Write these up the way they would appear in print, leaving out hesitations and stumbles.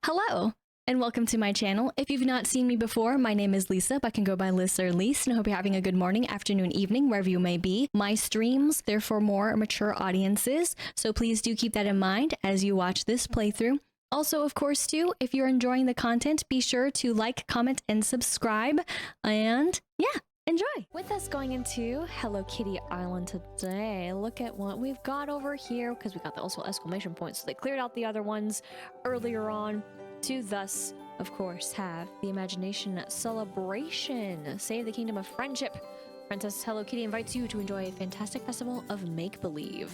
Hello, and welcome to my channel. If you've not seen me before, my name is Lisa, but I can go by Liz or Lise, and I hope you're having a good morning, afternoon, evening, wherever you may be. My streams, they're for more mature audiences, so please do keep that in mind as you watch this playthrough. Also, of course, too, if you're enjoying the content, be sure to like, comment, and subscribe, and yeah, enjoy! With us going into Hello Kitty Island today, look at what we've got over here, because we got the also exclamation points, so they cleared out the other ones earlier on to thus, of course, have the Imagination Celebration. Save the Kingdom of Friendship. Princess Hello Kitty invites you to enjoy a fantastic festival of make-believe.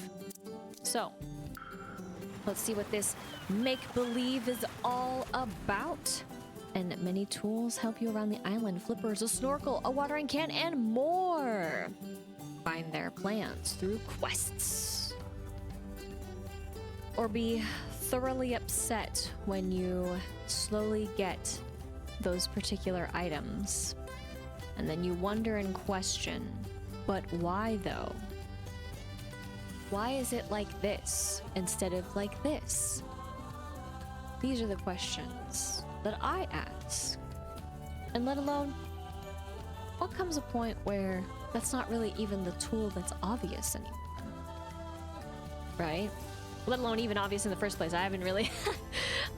So, let's see what this make-believe is all about. And many tools help you around the island. Flippers, a snorkel, a watering can, and more. Find their plans through quests. Or be thoroughly upset when you slowly get those particular items. And then you wonder and question, but why though? Why is it like this instead of like this? These are the questions that I ask. And let alone, what comes a point where that's not really even the tool that's obvious anymore? Right? Let alone even obvious in the first place. I haven't really,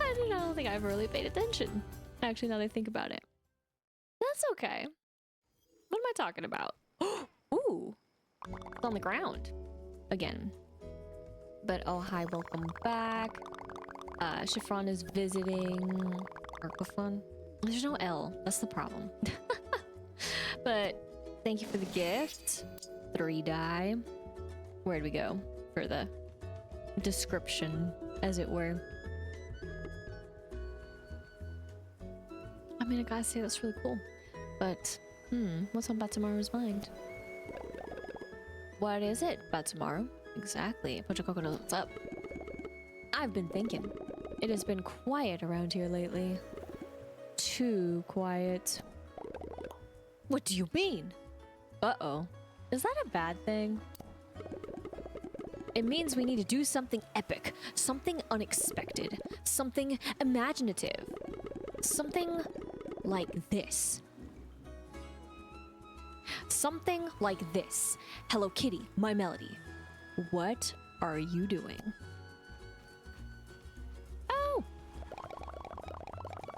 I don't think I've really paid attention. Actually, now that I think about it. That's okay. What am I talking about? Ooh, it's on the ground again. But oh, hi, welcome back. Chiffon is visiting Arcophon. There's no L. That's the problem. But thank you for the gift. 3 die. Where'd we go for the description, as it were? I mean, I gotta say that's really cool. But, what's on Batamaru's mind? What is it, Batamaru? Exactly. Pochacoco knows what's up. I've been thinking. It has been quiet around here lately. Too quiet. What do you mean? Uh-oh. Is that a bad thing? It means we need to do something epic, something unexpected, something imaginative, something like this. Something like this. Hello Kitty, my melody. What are you doing? Oh!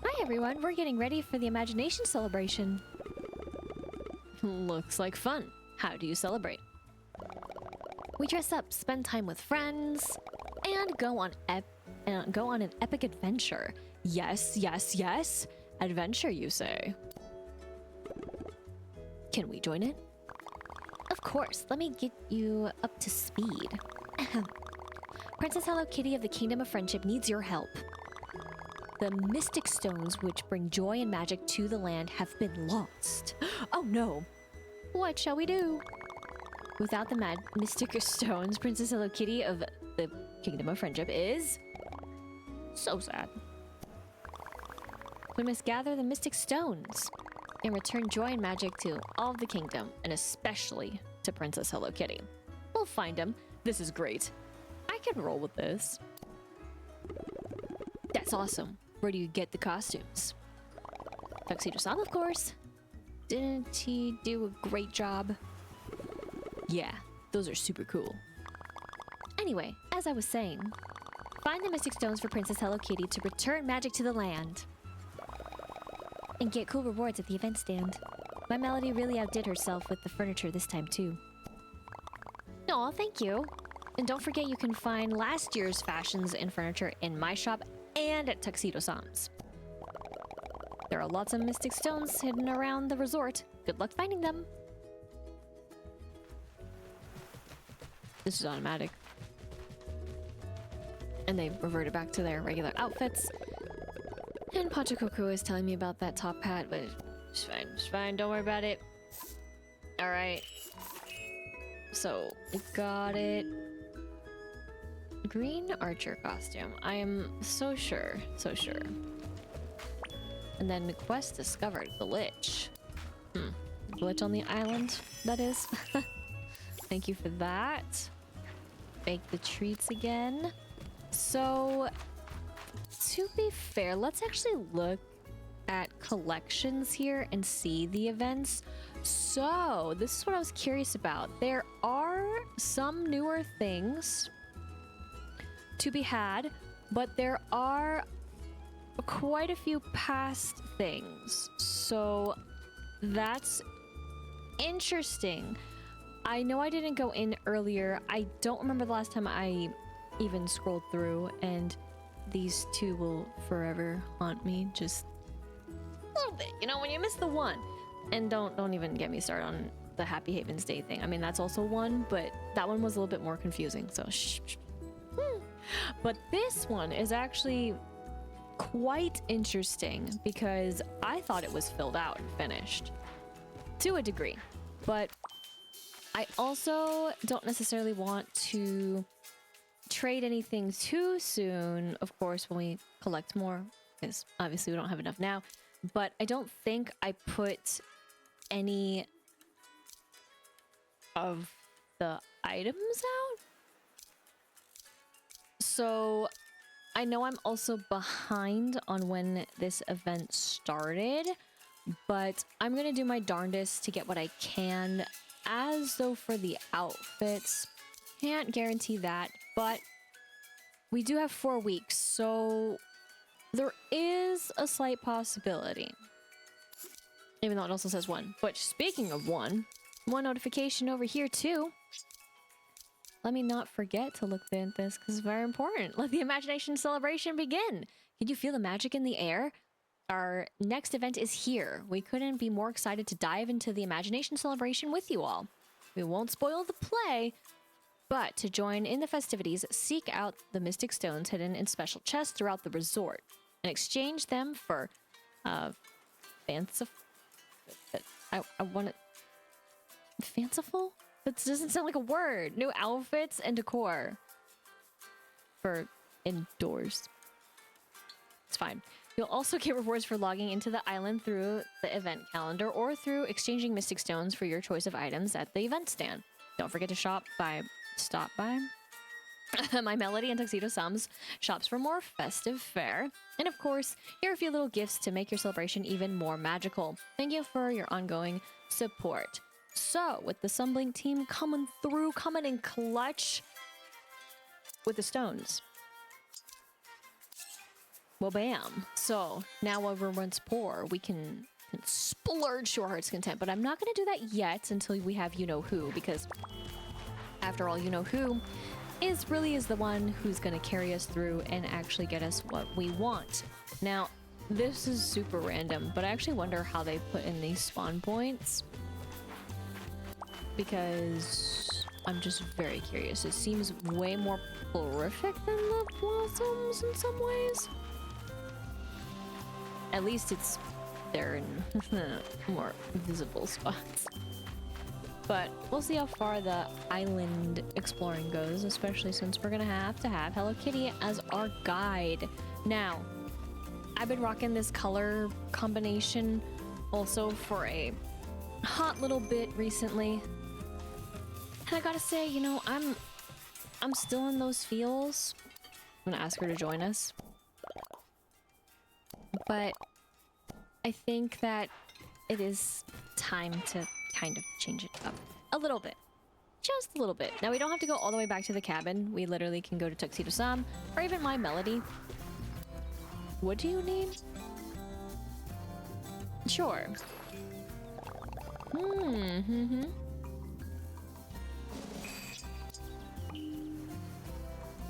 Hi everyone, we're getting ready for the Imagination Celebration. Looks like fun. How do you celebrate? We dress up, spend time with friends, and go on an epic adventure. Yes, yes, yes. Adventure, you say? Can we join in? Of course. Let me get you up to speed. Princess Hello Kitty of the Kingdom of Friendship needs your help. The mystic stones which bring joy and magic to the land have been lost. Oh no. What shall we do? Without the mystic stones, Princess Hello Kitty of the Kingdom of Friendship is so sad. We must gather the mystic stones and return joy and magic to all of the kingdom, and especially to Princess Hello Kitty. We'll find them. This is great. I can roll with this. That's awesome. Where do you get the costumes? Tuxedo-san, of course. Didn't he do a great job? Yeah, those are super cool. Anyway, as I was saying, find the mystic stones for Princess Hello Kitty to return magic to the land. And get cool rewards at the event stand. My Melody really outdid herself with the furniture this time too. Aw, thank you. And don't forget you can find last year's fashions and furniture in my shop and at Tuxedo-san's. There are lots of mystic stones hidden around the resort. Good luck finding them. This is automatic. And they reverted back to their regular outfits. And Pochacoco is telling me about that top hat, but it's fine, don't worry about it. Alright. So, we got it. Green archer costume. I am so sure. And then quest discovered. Glitch. Glitch on the island, that is. Thank you for that. Bake the treats again. So, To be fair, let's actually look at collections here and see the events. So this is what I was curious about. There are some newer things to be had, but there are quite a few past things. So that's interesting. I know I didn't go in earlier. I don't remember the last time I even scrolled through, and these two will forever haunt me just a little bit. You know, when you miss the one. And don't even get me started on the Happy Havens Day thing. I mean, that's also one, but that one was a little bit more confusing. So shh. But this one is actually quite interesting because I thought it was filled out and finished to a degree. But I also don't necessarily want to trade anything too soon, of course, when we collect more, because obviously we don't have enough now. But I don't think I put any of the items out. So I know I'm also behind on when this event started, but I'm gonna do my darndest to get what I can. As though for the outfits, can't guarantee that, but we do have 4 weeks, so there is a slight possibility. Even though it also says 1. But speaking of 1 notification over here too. Let me not forget to look at this because it's very important. Let the imagination celebration begin. Can you feel the magic in the air? Our next event is here. We couldn't be more excited to dive into the imagination celebration with you all. We won't spoil the play, but to join in the festivities, seek out the mystic stones hidden in special chests throughout the resort and exchange them for fanciful. I want it fanciful? That doesn't sound like a word. New outfits and decor for indoors. It's fine. You'll also get rewards for logging into the island through the event calendar or through exchanging mystic stones for your choice of items at the event stand. Don't forget to stop by My Melody and Tuxedo Sam's shops for more festive fare. And of course, here are a few little gifts to make your celebration even more magical. Thank you for your ongoing support. So, with the Sunblink team coming in clutch with the stones. Well, bam. So, now everyone's poor. We can splurge to our heart's content. But I'm not going to do that yet until we have you-know-who. Because, after all, you-know-who really is the one who's going to carry us through and actually get us what we want. Now, this is super random. But I actually wonder how they put in these spawn points. Because I'm just very curious. It seems way more prolific than the blossoms in some ways. At least they're in more visible spots. But we'll see how far the island exploring goes, especially since we're gonna have to have Hello Kitty as our guide. Now, I've been rocking this color combination also for a hot little bit recently. And I gotta say, you know, I'm still in those feels. I'm gonna ask her to join us. But I think that it is time to kind of change it up a little bit. Just a little bit. Now, we don't have to go all the way back to the cabin. We literally can go to Tuxedo Sam or even My Melody. What do you need? Sure.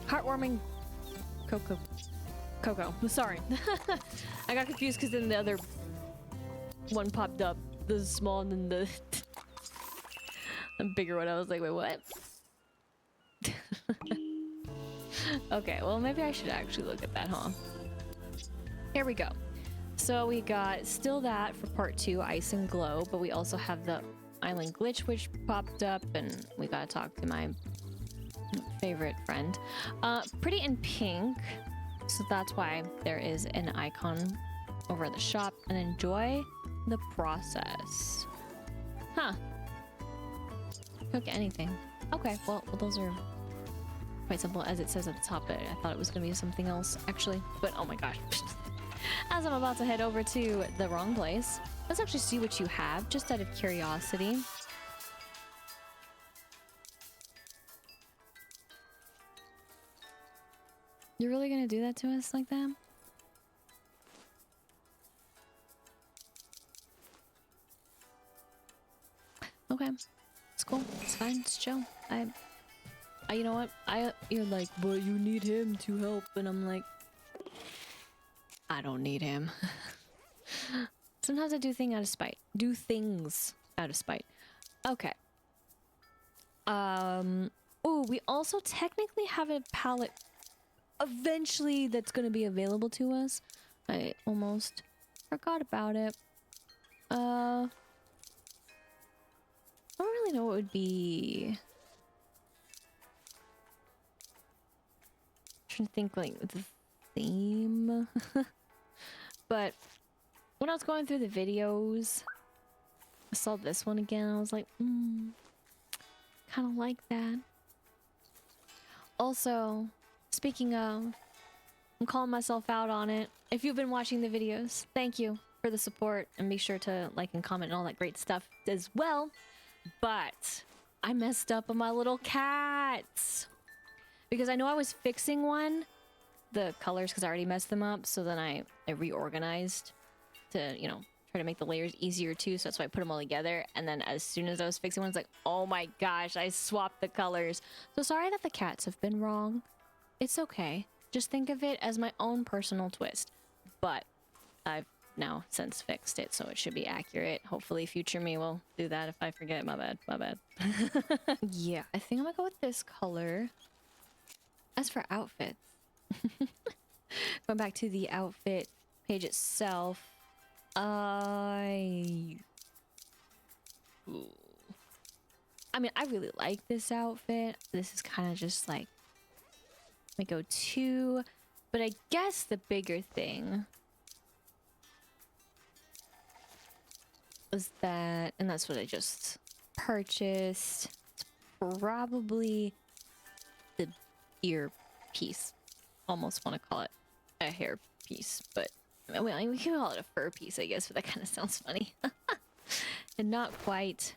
Heartwarming Cocoa. Sorry. I got confused because then the other one popped up. The small and then the bigger one. I was like, wait, what? Okay, well, maybe I should actually look at that, huh? Here we go. So we got still that for part 2, Ice and Glow, but we also have the Island Glitch, which popped up, and we gotta talk to my favorite friend. Pretty in Pink, so that's why there is an icon over the shop, and enjoy the process. Huh. Cook anything. Okay, well those are quite simple as it says at the top, but I thought it was gonna be something else actually. But oh my gosh. As I'm about to head over to the wrong place, let's actually see what you have, just out of curiosity. You're really gonna do that to us like that? Okay, it's cool. It's fine. It's chill. You know what? You're like, but you need him to help, and I'm like, I don't need him. Sometimes I do things out of spite. Do things out of spite. Okay. Oh, we also technically have a palette eventually that's gonna be available to us. I almost forgot about it. I don't really know what would be. I'm trying to think like the theme. But when I was going through the videos, I saw this one again. I was like, kind of like that. Also, speaking of, I'm calling myself out on it. If you've been watching the videos, thank you for the support, and be sure to like and comment and all that great stuff as well. But I messed up on my little cats because I know I was fixing one, the colors, because I already messed them up. So then I reorganized to, you know, try to make the layers easier too. So that's why I put them all together. And then as soon as I was fixing one, it's like, oh my gosh, I swapped the colors. So sorry that the cats have been wrong. It's okay. Just think of it as my own personal twist. But I've now since fixed it, so it should be accurate. Hopefully future me will do that. If I forget, my bad. Yeah, I think I'm gonna go with this color. As for outfits, going back to the outfit page itself, I mean, I really like this outfit. This is kind of just like my go-to, but I guess the bigger thing was that, and that's what I just purchased. It's probably the ear piece. Almost want to call it a hair piece, but well, we can call it a fur piece, I guess, but that kind of sounds funny. And not quite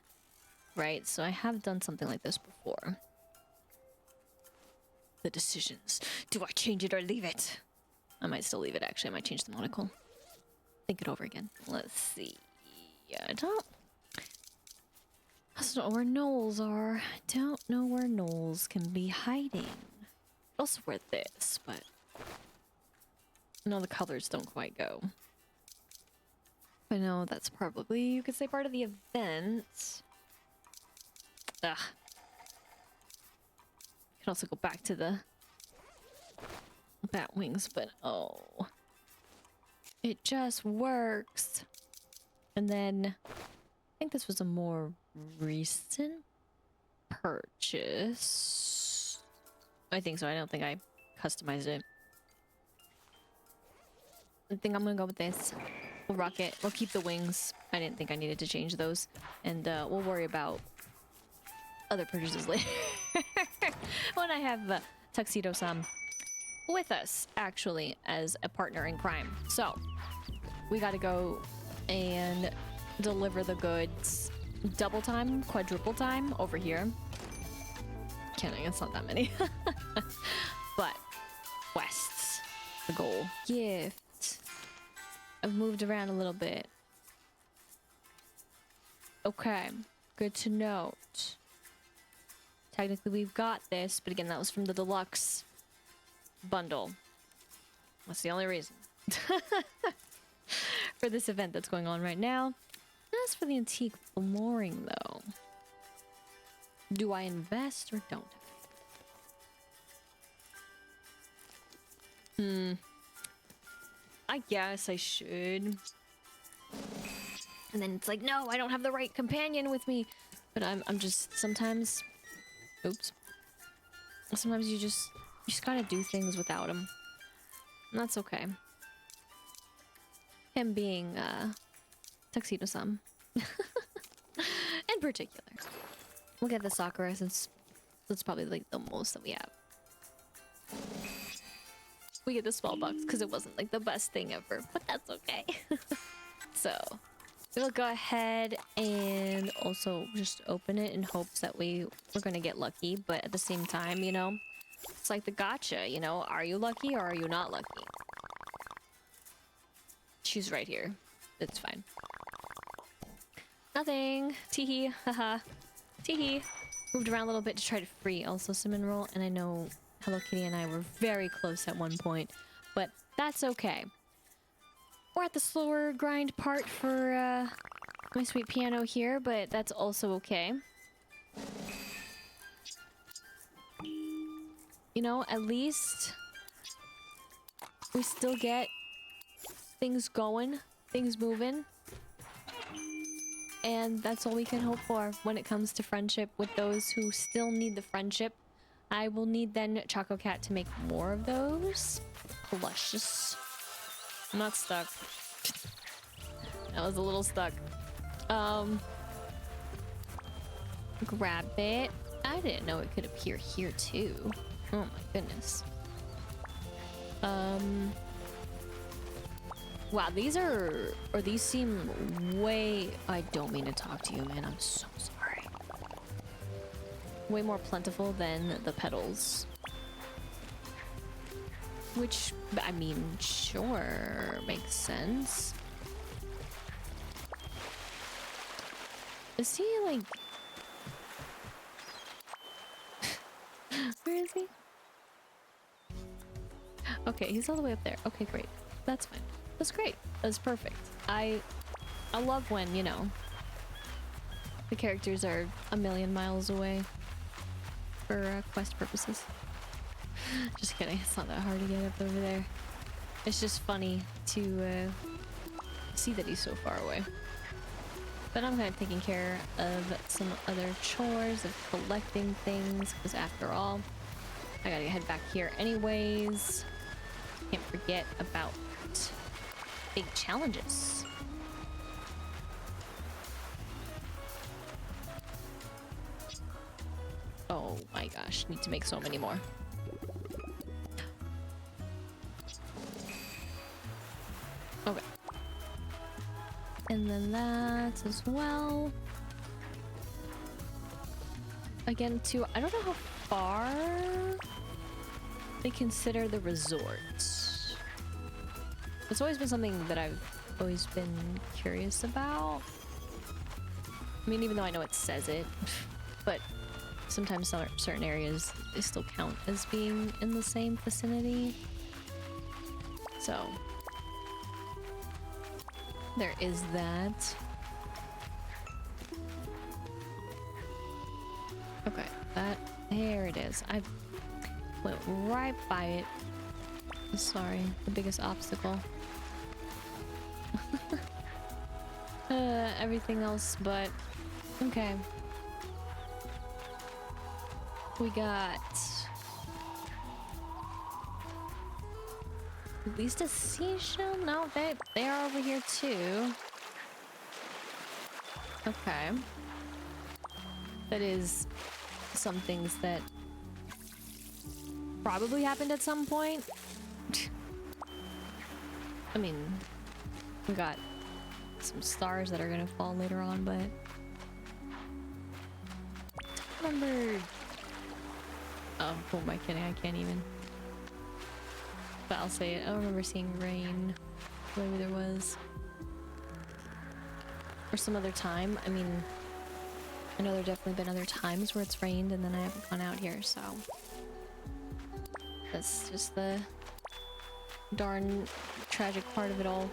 right. So I have done something like this before. The decisions. Do I change it or leave it? I might still leave it, actually. I might change the monocle. Think it over again. Let's see. I don't know where Knowles are. I don't know where Knowles can be hiding. I'd also wear this, but no, the colors don't quite go. I know that's probably, you could say, part of the event. Ugh. Could also go back to the bat wings, but oh, it just works. And then I think this was a more recent purchase. I think so. I don't think I customized it. I think I'm gonna go with this. We'll rock it. We'll keep the wings. I didn't think I needed to change those. And we'll worry about other purchases later. When I have Tuxedo-san with us, actually, as a partner in crime. So, we gotta go and deliver the goods double time, quadruple time over here. Kidding, it's not that many. But quests, the goal. Gift. I've moved around a little bit. Okay, good to note. Technically we've got this, but again, that was from the deluxe bundle. That's the only reason. For this event that's going on right now. As for the antique flooring, though, do I invest or don't I? I guess I should. And then it's like, no, I don't have the right companion with me. But I'm just sometimes, oops. Sometimes you just gotta do things without him. And that's okay. Him being Tuxedo-san. In particular. We'll get the Sakura since that's probably like the most that we have. we get the small box because it wasn't like the best thing ever, but that's okay. So we'll go ahead and also just open it in hopes that we're gonna get lucky, but at the same time, you know, it's like the gotcha, you know, are you lucky or are you not lucky? She's right here. It's fine. Nothing. Teehee. Haha. Teehee. Moved around a little bit to try to free also cinnamon roll, and I know Hello Kitty and I were very close at one point, but that's okay. We're at the slower grind part for my sweet piano here, but that's also okay. You know, at least we still get things going, things moving. And that's all we can hope for when it comes to friendship with those who still need the friendship. I will need then Choco Cat to make more of those. Luscious. I'm not stuck. I was a little stuck. Grab it. I didn't know it could appear here too. Oh my goodness. Wow, these seem way... I don't mean to talk to you, man. I'm so sorry. Way more plentiful than the petals. Which, I mean, sure, makes sense. Is he, like... Where is he? Okay, he's all the way up there. Okay, great. That's fine. That's great. That's perfect. I love when, you know, the characters are a million miles away for quest purposes. Just kidding. It's not that hard to get up over there. It's just funny to see that he's so far away. But I'm kind of taking care of some other chores of collecting things, because after all, I gotta head back here anyways. Can't forget about big challenges. Oh my gosh, need to make so many more. Okay. And then that as well. Again, too, I don't know how far they consider the resort. It's always been something that I've always been curious about. I mean, even though I know it says it, but sometimes certain areas they still count as being in the same vicinity. So there is that. Okay, there it is. I went right by it. Sorry, the biggest obstacle. Everything else, but okay. We got at least a seashell. No, they are over here too. Okay, that is some things that probably happened at some point. I mean, we got some stars that are gonna fall later on, but I don't remember. Oh, who am I kidding? I can't even. But I'll say it. I don't remember seeing rain. Maybe there was. Or some other time. I mean, I know there have definitely been other times where it's rained and then I haven't gone out here, so. That's just the darn tragic part of it all.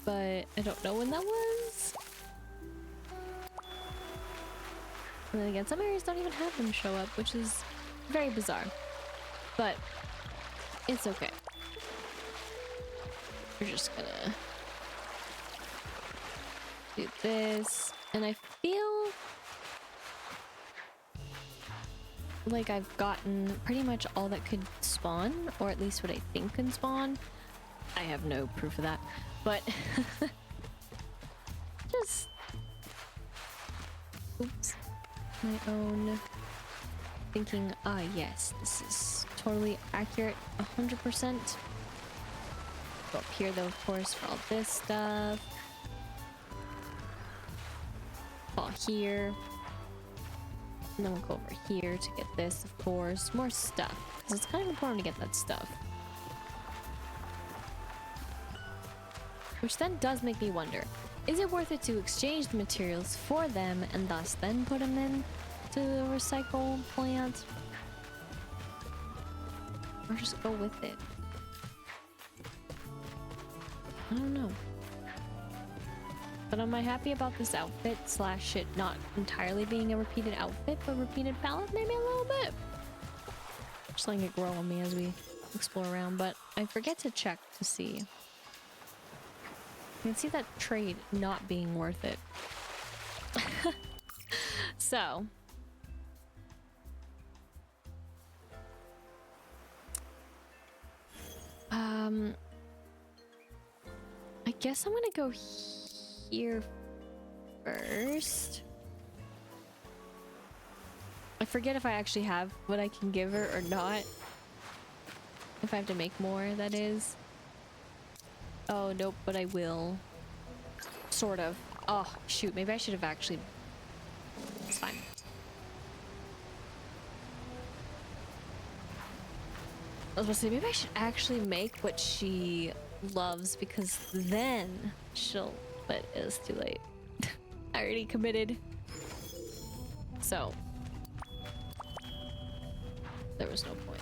But I don't know when that was. And then again, some areas don't even have them show up, which is very bizarre. But it's okay. We're just gonna do this. And I feel like I've gotten pretty much all that could spawn, or at least what I think can spawn. I have no proof of that, but just oops. my own thinking, ah yes, this is totally accurate, 100%. Go up here though, of course, for all this stuff. Fall here. And then we'll go over here to get this, of course. More stuff, because it's kind of important to get that stuff. Which then does make me wonder, is it worth it to exchange the materials for them and thus then put them in to the recycle plant? Or just go with it? I don't know. But am I happy about this outfit slash it not entirely being a repeated outfit, but repeated palette? Maybe a little bit. Just letting it grow on me as we explore around, but I forget to check to see. You can see that trade not being worth it. So. I guess I'm gonna go here first. I forget if I actually have what I can give her or not. If I have to make more, that is. Oh, nope, but I will. Sort of. Oh, shoot, maybe I should have actually... It's fine. I was about to say, maybe I should actually make what she loves, because then she'll... But it's too late. I already committed. So. There was no point.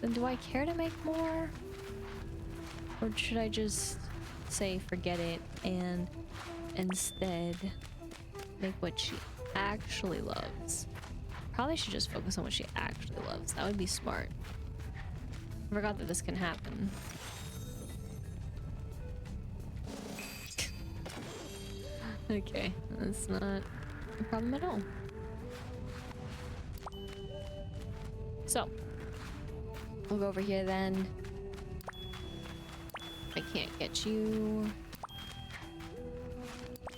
Then do I care to make more? Or should I just say forget it and instead make what she actually loves? Probably should just focus on what she actually loves. That would be smart. I forgot that this can happen. Okay, that's not a problem at all. So, we'll go over here then. I can't get you.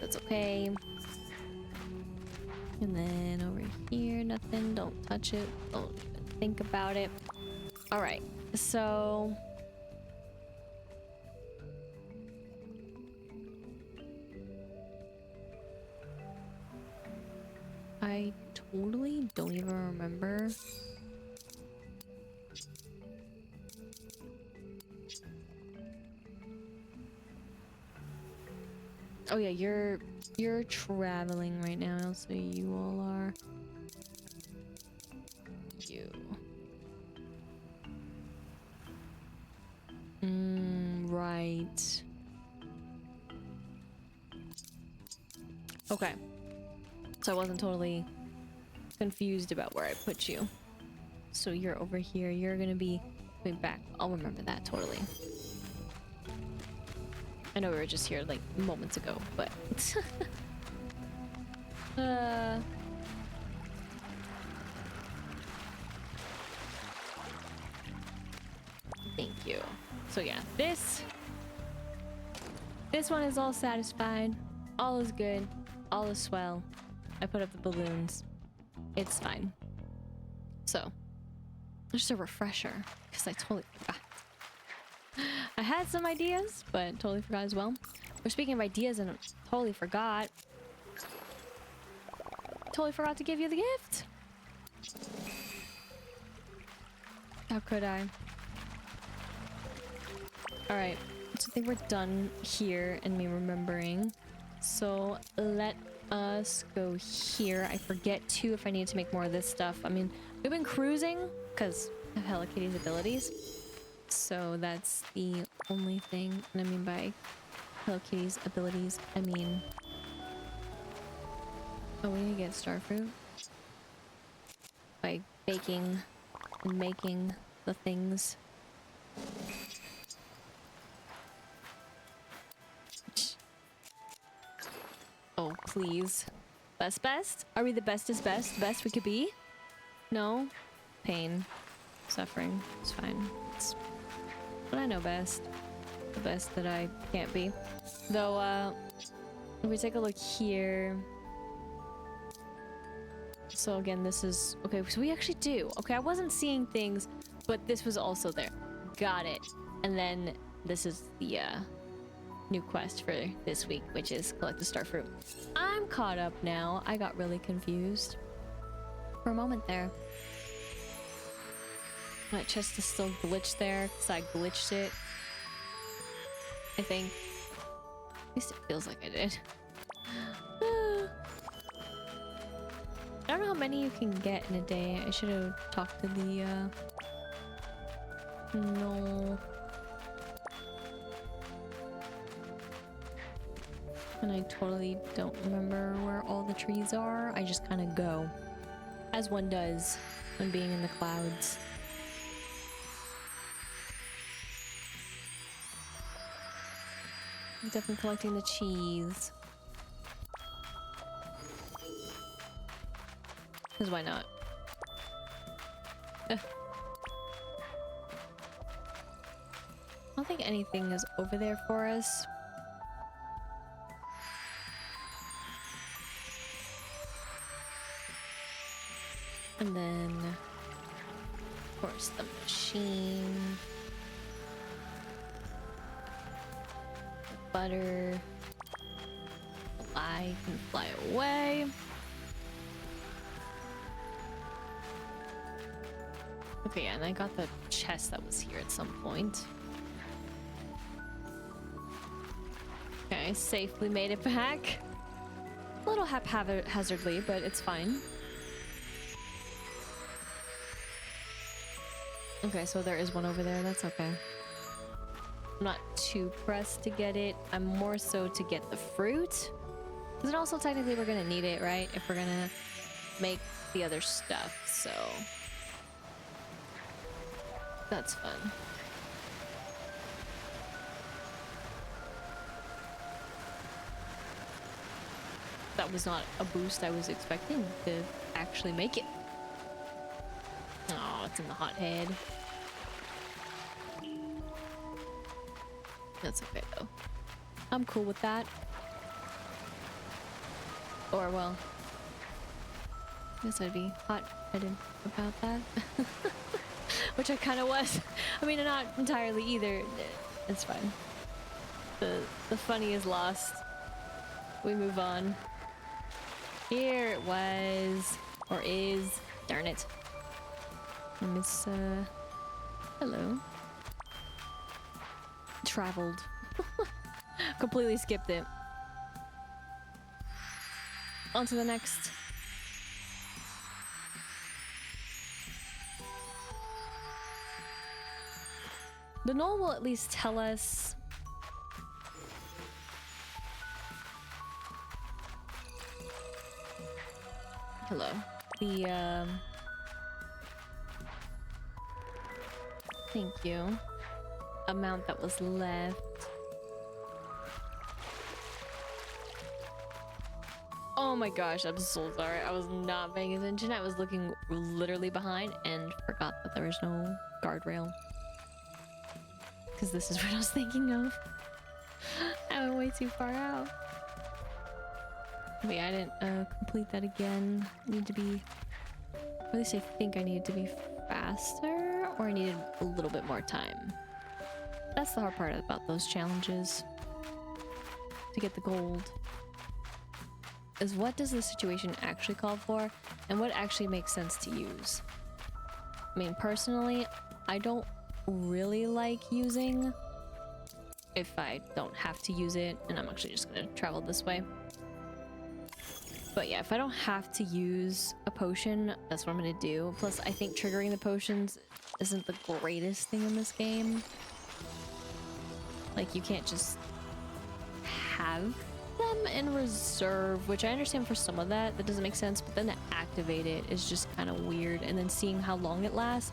That's okay. And then over here, nothing. Don't touch it. Don't even think about it. All right, so... I totally don't even remember. Oh yeah, you're traveling right now, so you all are. You. Right. Okay. So I wasn't totally confused about where I put you. So you're over here. You're gonna be going back. I'll remember that totally. I know we were just here like moments ago, but thank you. So yeah, this one is all satisfied. All is good. All is swell. I put up the balloons. It's fine. So, just a refresher, because I totally forgot. I had some ideas, but totally forgot as well. We're speaking of ideas and totally forgot. Totally forgot to give you the gift. How could I? Alright, so I think we're done here and me remembering. So let us go here. I forget too if I need to make more of this stuff. I mean, we've been cruising because of Hello Kitty's abilities. So that's the only thing. And I mean by Hello Kitty's abilities, I mean... Oh, we need to get starfruit. By baking and making the things. Oh, please. Best? Are we the bestest best we could be? No? Pain. Suffering. It's fine. It's what I know best. the best that I can't be. Though, if we take a look here. So again, this is... Okay, so we actually do. Okay, I wasn't seeing things, but this was also there. Got it. And then this is the new quest for this week, which is collect the star fruit. I'm caught up now. I got really confused for a moment there. My chest is still glitched there because I glitched it. I think. At least it feels like I did. I don't know how many you can get in a day. I should have talked to the no. And I totally don't remember where all the trees are. I just kind of go. As one does when being in the clouds. I'm definitely collecting the cheese. Because why not? I don't think anything is over there for us. And then, of course, the machine. The butter. I can fly away. Okay, yeah, and I got the chest that was here at some point. Okay, I safely made it back. A little haphazardly, but it's fine. Okay, so there is one over there. That's okay. I'm not too pressed to get it. I'm more so to get the fruit. Because then also technically we're gonna need it, right? If we're gonna make the other stuff, so... That's fun. That was not a boost I was expecting to actually make it. Oh, it's in the hot head. That's okay though. I'm cool with that. Or well, I guess I'd be hot-headed about that. Which I kind of was. I mean, not entirely either. It's fine. The funny is lost. We move on. Here it was. Or is. Darn it. Miss, hello. Traveled. Completely skipped it. On to the next. The knoll will at least tell us hello. The thank you. Amount that was left. Oh my gosh, I'm so sorry. I was not paying attention. I was looking literally behind and forgot that there was no guardrail. Because this is what I was thinking of. I went way too far out. But yeah, I didn't complete that again. I need to be... Or at least I think I needed to be faster, or I needed a little bit more time. That's the hard part about those challenges. To get the gold. Is what does the situation actually call for, and what actually makes sense to use? I mean, personally, I don't really like using if I don't have to use it, and I'm actually just gonna travel this way. But yeah, if I don't have to use a potion, that's what I'm gonna do. Plus, I think triggering the potions isn't the greatest thing in this game. Like, you can't just have them in reserve, which I understand for some of that doesn't make sense, but then to activate it is just kind of weird, and then seeing how long it lasts,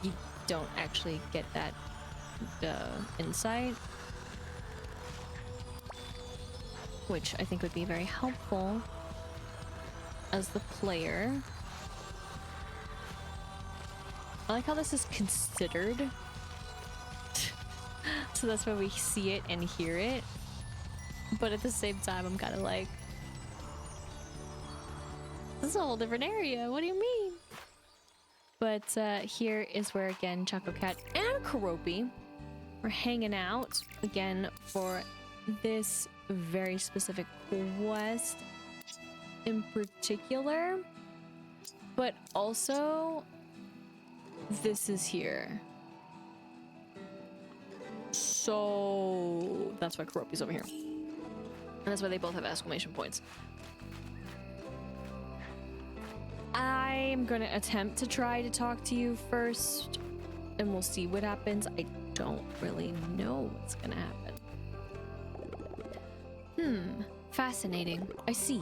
you don't actually get that insight, which I think would be very helpful as the player. I like how this is considered. So that's why we see it and hear it. But at the same time, I'm kind of like, this is a whole different area. What do you mean? But here is where, again, Choco Cat and Kuromi are hanging out again for this very specific quest in particular. But also, this is here. So that's why Kuromi's over here. And that's why they both have exclamation points. I'm gonna attempt to try to talk to you first, and we'll see what happens. I don't really know what's gonna happen. Fascinating. I see.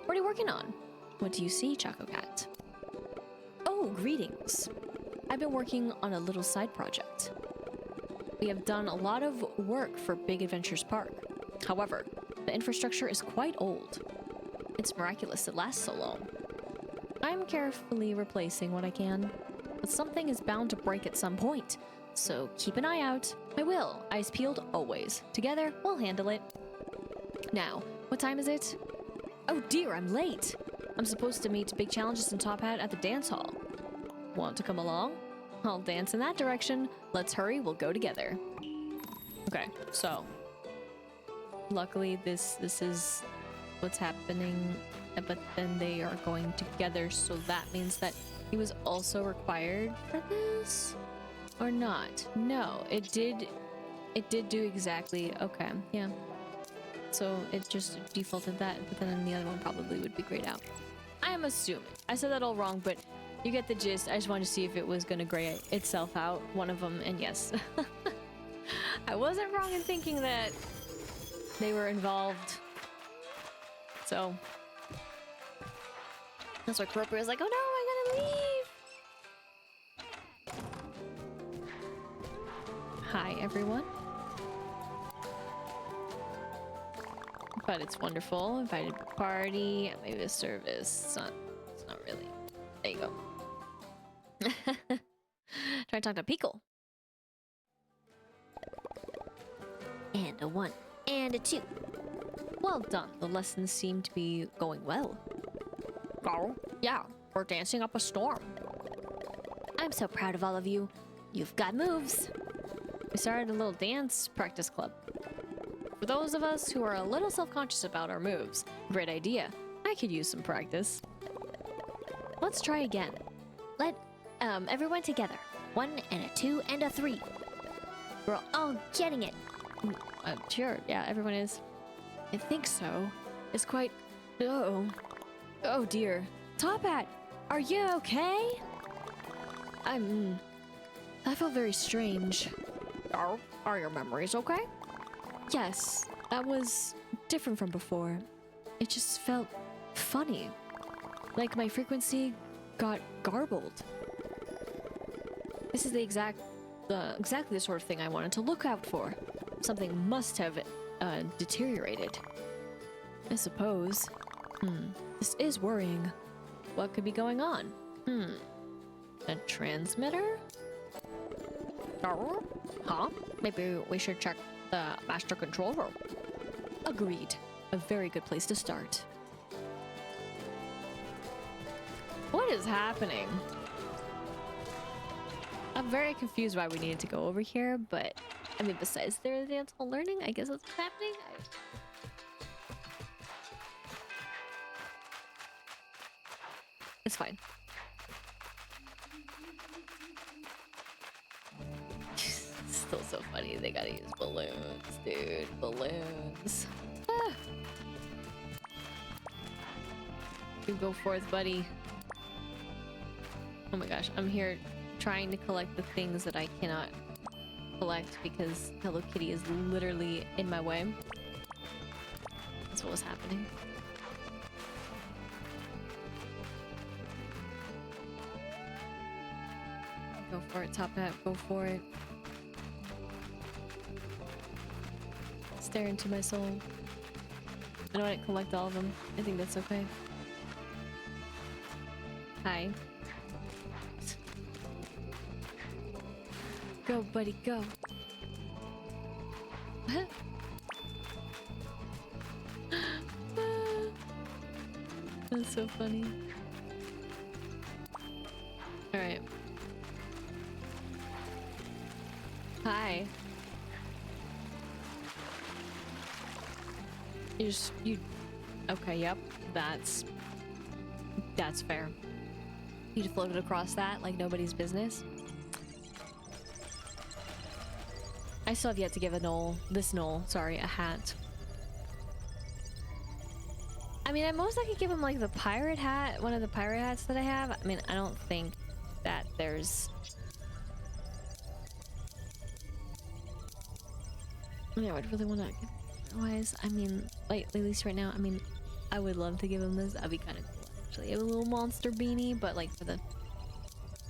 What are you working on? What do you see, Choco Cat? Oh, greetings. I've been working on a little side project. We have done a lot of work for Big Adventures Park. However, the infrastructure is quite old. It's miraculous it lasts so long. I'm carefully replacing what I can, but something is bound to break at some point, so keep an eye out. I will. Eyes peeled always. Together, we'll handle it. Now, what time is it? Oh dear, I'm late. I'm supposed to meet Big Challenges and Top Hat at the dance hall. Want to come along? I'll dance in that direction. Let's hurry, we'll go together. Okay, so luckily this is what's happening, but then they are going together, so that means that he was also required for this or not. No, it did do exactly. Okay, yeah, so it just defaulted that, but then the other one probably would be grayed out. I am assuming I said that all wrong, but you get the gist. I just wanted to see if it was gonna gray itself out, one of them, and yes. I wasn't wrong in thinking that they were involved. So that's why Kuromi was like, oh no, I gotta leave. Hi, everyone. But it's wonderful. Invited party, maybe a service. It's not really. There you go. Try to talk to Pickle. And a 1. And a 2. Well done. The lessons seem to be going well. Oh, yeah. We're dancing up a storm. I'm so proud of all of you. You've got moves. We started a little dance practice club. For those of us who are a little self-conscious about our moves, great idea. I could use some practice. Let's try again. Let everyone together. 1 and a 2 and a 3. We're all getting it. Sure, yeah, everyone is. I think so. It's quite... Oh dear. Top Hat, are you okay? I feel very strange. Are your memories okay? Yes, that was different from before. It just felt funny. Like my frequency got garbled. This is exactly the sort of thing I wanted to look out for. Something must have deteriorated. I suppose. This is worrying. What could be going on? A transmitter? Huh? Maybe we should check the master control room. Agreed. A very good place to start. What is happening? I'm very confused why we needed to go over here, but I mean, besides their dance hall learning, I guess that's what's happening. It's fine. Still so funny. They gotta use balloons, dude. Balloons. Ah. You go forth, buddy. Oh my gosh, I'm here trying to collect the things that I cannot collect because Hello Kitty is literally in my way. That's what was happening. Go for it, Top Hat, go for it. Stare into my soul. I don't want to collect all of them. I think that's okay. Hi. Go, buddy, go. That's so funny. Alright. Hi. You okay, yep. That's fair. You just floated across that like nobody's business. I still have yet to give this Knoll, sorry, a hat. I mean, I most likely give him like the pirate hat, one of the pirate hats that I have. I mean, I don't think that there's... I mean, I would really want to give... Otherwise, I mean, like, at least right now, I mean, I would love to give him this. That'd be kind of cool, actually. A little monster beanie, but like for the...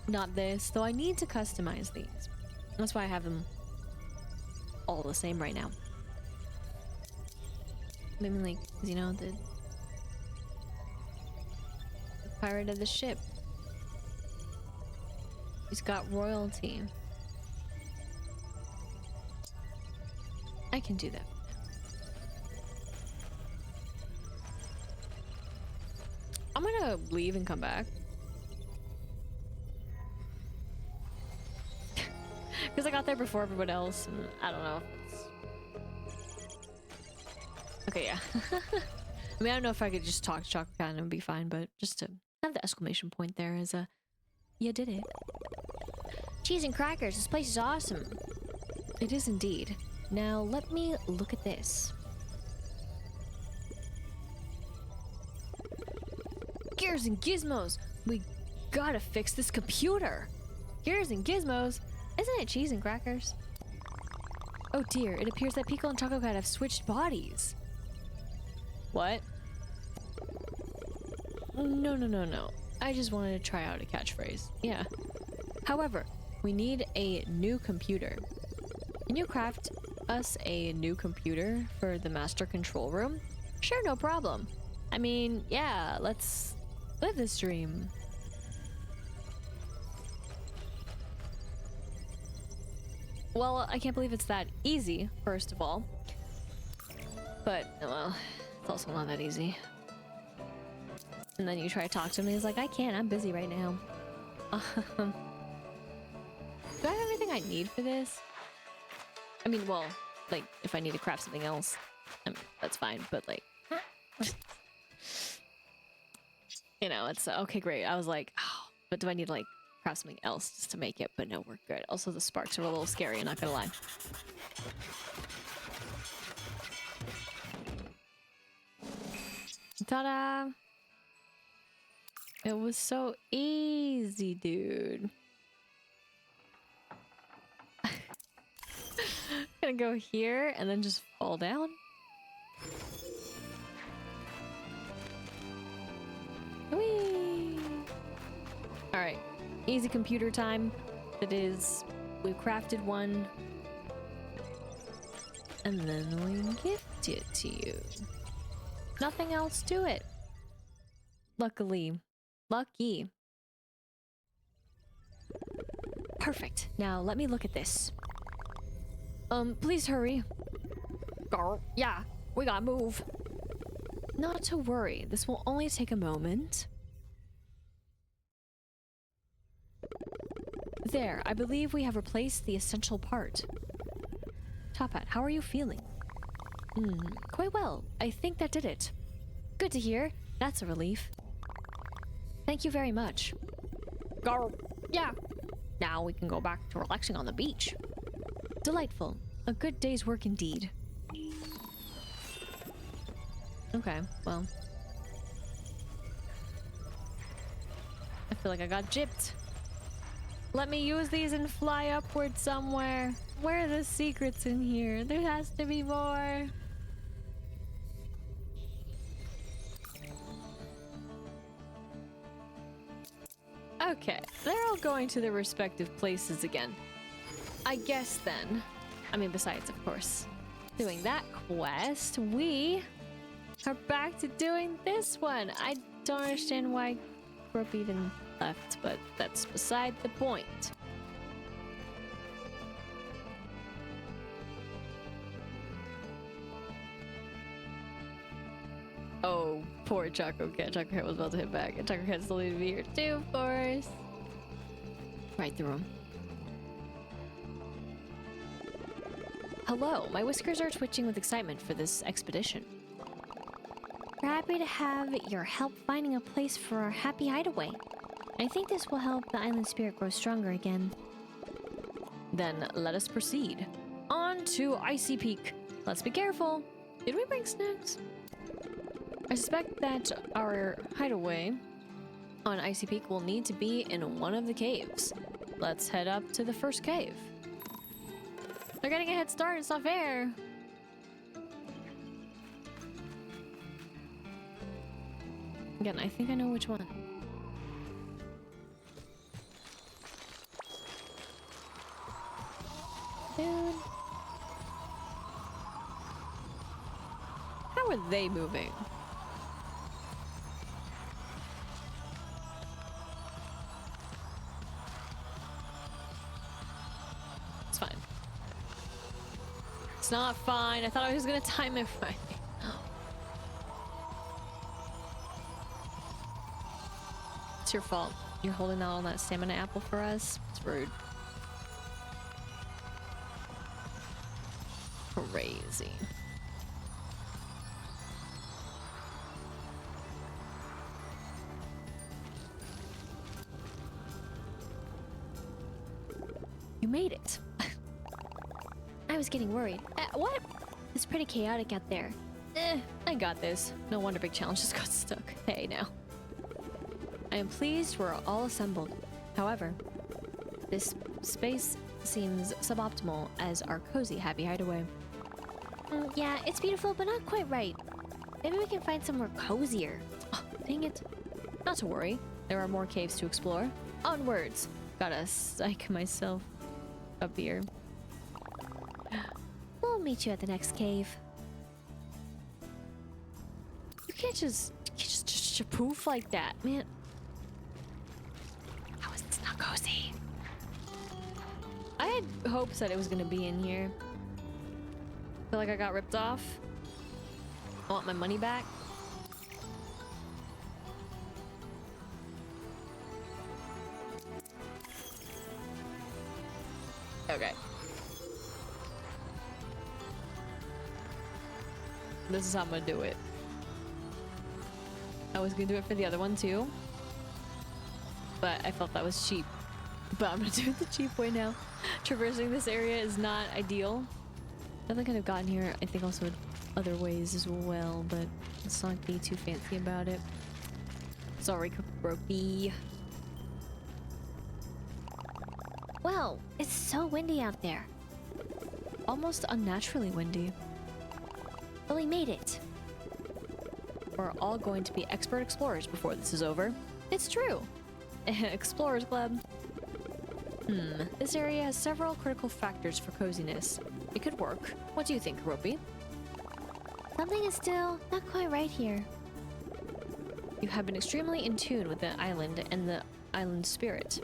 Not this. Though I need to customize these. That's why I have them all the same right now. I mean, like, you know, the pirate of the ship. He's got royalty. I can do that. I'm gonna leave and come back. Because I got there before everyone else, and I don't know. Okay, yeah. I mean, I don't know if I could just talk to Chocolate Cat and it would be fine, but just to have the exclamation point there as a... You did it. Cheese and crackers, this place is awesome. It is indeed. Now, let me look at this. Gears and gizmos! We gotta fix this computer! Gears and gizmos? Isn't it cheese and crackers? Oh dear, it appears that Pickle and Choco Cat have switched bodies. What? No. I just wanted to try out a catchphrase. Yeah. However, we need a new computer. Can you craft us a new computer for the master control room? Sure, no problem. I mean, yeah, let's live this dream. Well, I can't believe it's that easy, first of all. But, well, it's also not that easy. And then you try to talk to him and he's like, I can't, I'm busy right now. Do I have everything I need for this? I mean, well, like, if I need to craft something else, I mean, that's fine, but like... You know, it's okay, great. I was like, oh, but do I need to like craft something else just to make it? But no, we're good. Also, the sparks are a little scary, I'm not gonna lie. Ta-da! It was so easy, dude. Gonna go here and then just fall down. Whee! Alright, easy computer time. It is. We crafted one. And then we gift it to you. Nothing else to it. Luckily. Lucky. Perfect. Now let me look at this. Please hurry. Yeah, we gotta move. Not to worry, this will only take a moment. There, I believe we have replaced the essential part. Top Hat, how are you feeling? Quite well. I think that did it. Good to hear. That's a relief. Thank you very much. Yeah. Now we can go back to relaxing on the beach. Delightful. A good day's work indeed. Okay, well. I feel like I got gypped. Let me use these and fly upward somewhere. Where are the secrets in here? There has to be more. Okay, they're all going to their respective places again. I guess then. I mean, besides, of course, doing that quest, we are back to doing this one. I don't understand why Grub even left, but that's beside the point. Oh, poor Choco Cat. Choco Cat was about to hit back, and Choco Cat still needed to be here too, of course. Right through him. Hello, my whiskers are twitching with excitement for this expedition. We're happy to have your help finding a place for our happy hideaway. I think this will help the island spirit grow stronger again. Then let us proceed. On to Icy Peak. Let's be careful. Did we bring snacks? I suspect that our hideaway on Icy Peak will need to be in one of the caves. Let's head up to the first cave. They're getting a head start, it's not fair. Again, I think I know which one. Dude. How are they moving? It's fine. It's not fine. I thought I was gonna time it right. It's your fault. You're holding out on that stamina apple for us. It's rude. Crazy. You made it. I was getting worried. What? It's pretty chaotic out there. I got this. No wonder Big Challenge just got stuck. Hey, now. I am pleased we're all assembled. However, this space seems suboptimal as our cozy happy hideaway. Yeah, it's beautiful, but not quite right. Maybe we can find somewhere cozier. Oh, dang it. Not to worry. There are more caves to explore. Onwards. Gotta psych myself up here. We'll meet you at the next cave. You can't just poof like that, man. How is this not cozy? I had hopes that it was gonna be in here. Feel like I got ripped off. I want my money back. Okay. This is how I'm gonna do it. I was gonna do it for the other one too, but I felt that was cheap. But I'm gonna do it the cheap way now. Traversing this area is not ideal. Definitely could have gotten here, I think, also in other ways as well, but let's not be too fancy about it. Sorry, Kuromi. Well, it's so windy out there. Almost unnaturally windy. But we made it. We're all going to be expert explorers before this is over. It's true. Explorers Club. This area has several critical factors for coziness. It could work. What do you think, Kuromi? Something is still not quite right here. You have been extremely in tune with the island and the island spirit.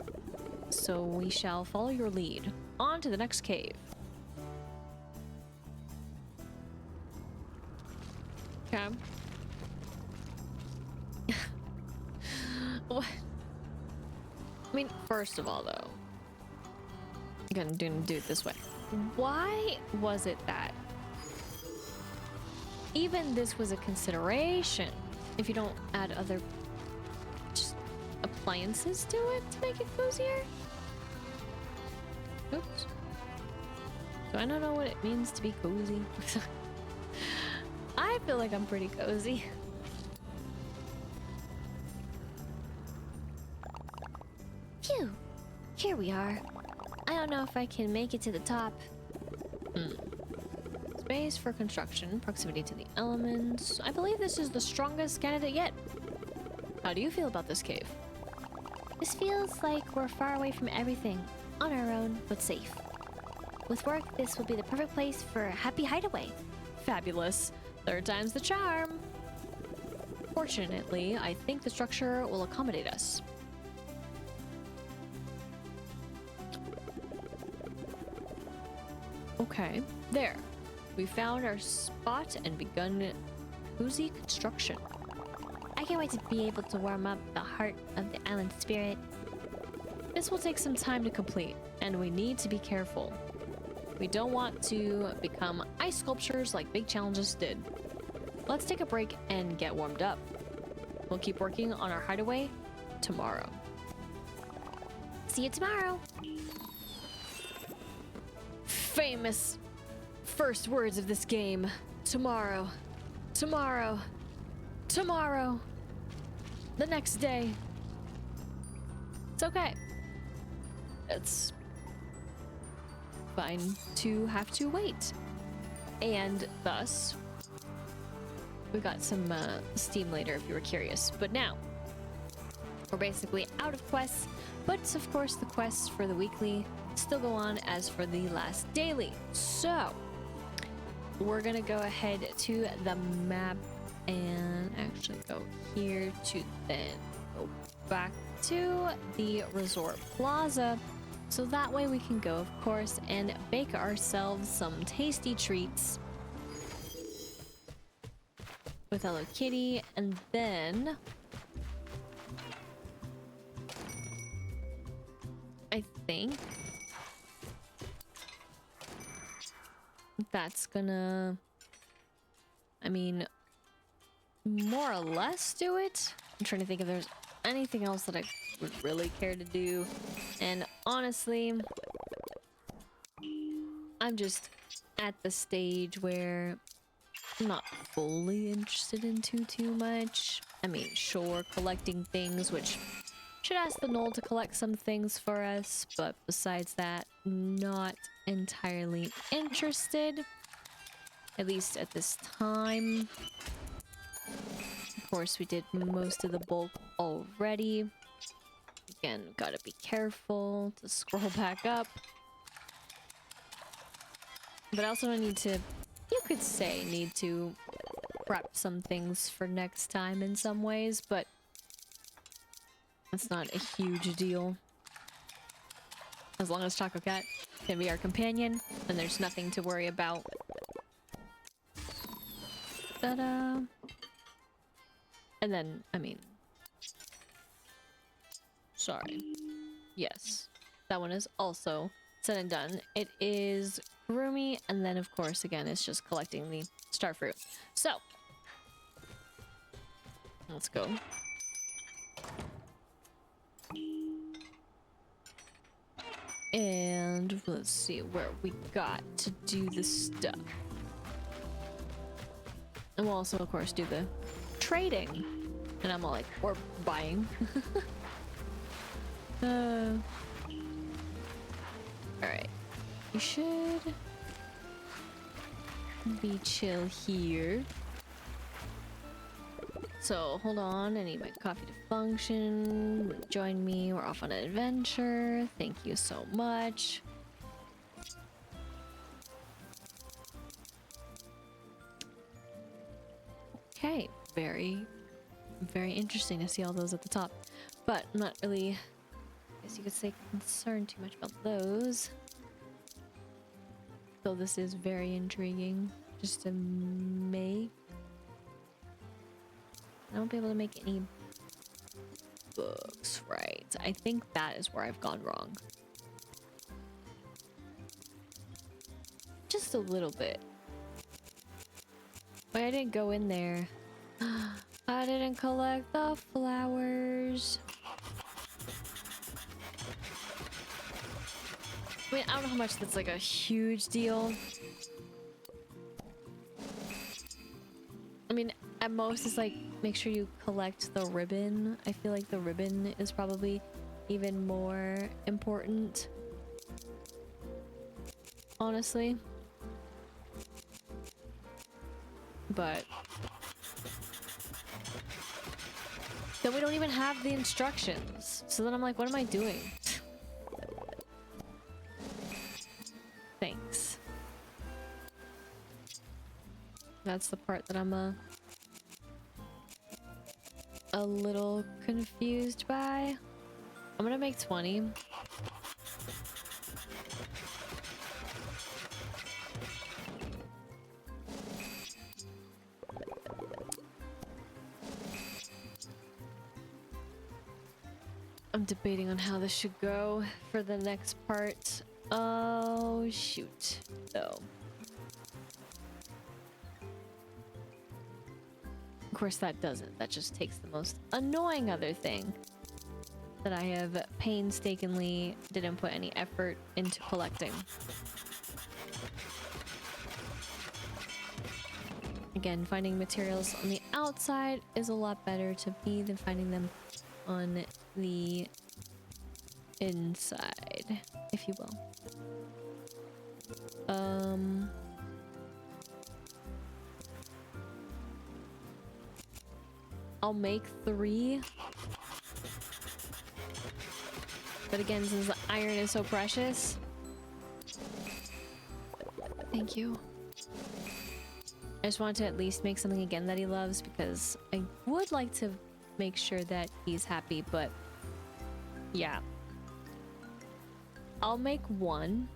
So we shall follow your lead. On to the next cave. Okay. What? I mean, first of all, though, I'm gonna do it this way. Why was it that even this was a consideration if you don't add other just appliances to it to make it cozier? Oops. Do I not know what it means to be cozy? I feel like I'm pretty cozy. Phew! Here we are. I don't know if I can make it to the top. Space for construction, proximity to the elements. I believe this is the strongest candidate yet. How do you feel about this cave? This feels like we're far away from everything. On our own, but safe. With work, this will be the perfect place for a happy hideaway. Fabulous. Third time's the charm. Fortunately, I think the structure will accommodate us. Okay, there. We found our spot and begun cozy construction. can't wait to be able to warm up the heart of the island spirit. This will take some time to complete, and we need to be careful. We don't want to become ice sculptures like big challenges did. Let's take a break and get warmed up. We'll keep working on our hideaway tomorrow. See you tomorrow. Famous first words of this game. Tomorrow. Tomorrow. Tomorrow. The next day. It's okay. It's fine to have to wait. And thus, we got some steam later if you were curious. But now, we're basically out of quests. But of course, the quests for the weekly still go on as for the last daily. So, we're gonna go ahead to the map and actually go here to then go back to the resort plaza. So that way we can go, of course, and bake ourselves some tasty treats with Hello Kitty, and then I think that's gonna, I mean, more or less do it. I'm trying to think if there's anything else that I would really care to do. And honestly, I'm just at the stage where I'm not fully interested in too much. I mean, sure, collecting things, which should ask the Knoll to collect some things for us, but besides that, not entirely interested. At least at this time. Of course, we did most of the bulk already. Again, gotta be careful to scroll back up. But I also don't need to, you could say, need to prep some things for next time in some ways, but it's not a huge deal. As long as Taco Cat can be our companion, then there's nothing to worry about. Ta-da! And then, I mean... Sorry. Yes. That one is also said and done. It is Kuromi, and then of course, again, it's just collecting the star fruit. So, let's go. And let's see where we got to do the stuff. And we'll also, of course, do the trading. And I'm all like, or buying. Alright. You should be chill here. So, hold on. I need my coffee to function. Join me. We're off on an adventure. Thank you so much. Okay. Very, very interesting to see all those at the top. But I'm not really, I guess you could say, concerned too much about those. Though this is very intriguing. Just to make... I won't be able to make any books, right? I think that is where I've gone wrong. Just a little bit. But I didn't go in there. I didn't collect the flowers. I mean, I don't know how much that's like a huge deal. I mean, at most it's like, make sure you collect the ribbon. I feel like the ribbon is probably even more important. Honestly. But then we don't even have the instructions. So then I'm like, what am I doing? Thanks. That's the part that I'm a little confused by. I'm gonna make 20. I'm debating on how this should go for the next part. Oh, shoot. Though. Of course that doesn't. That just takes the most annoying other thing that I have painstakingly didn't put any effort into collecting. Again, finding materials on the outside is a lot better to me than finding them on the inside, if you will. I'll make 3. But again, since the iron is so precious. Thank you. I just want to at least make something again that he loves because I would like to make sure that he's happy, but yeah. I'll make 1.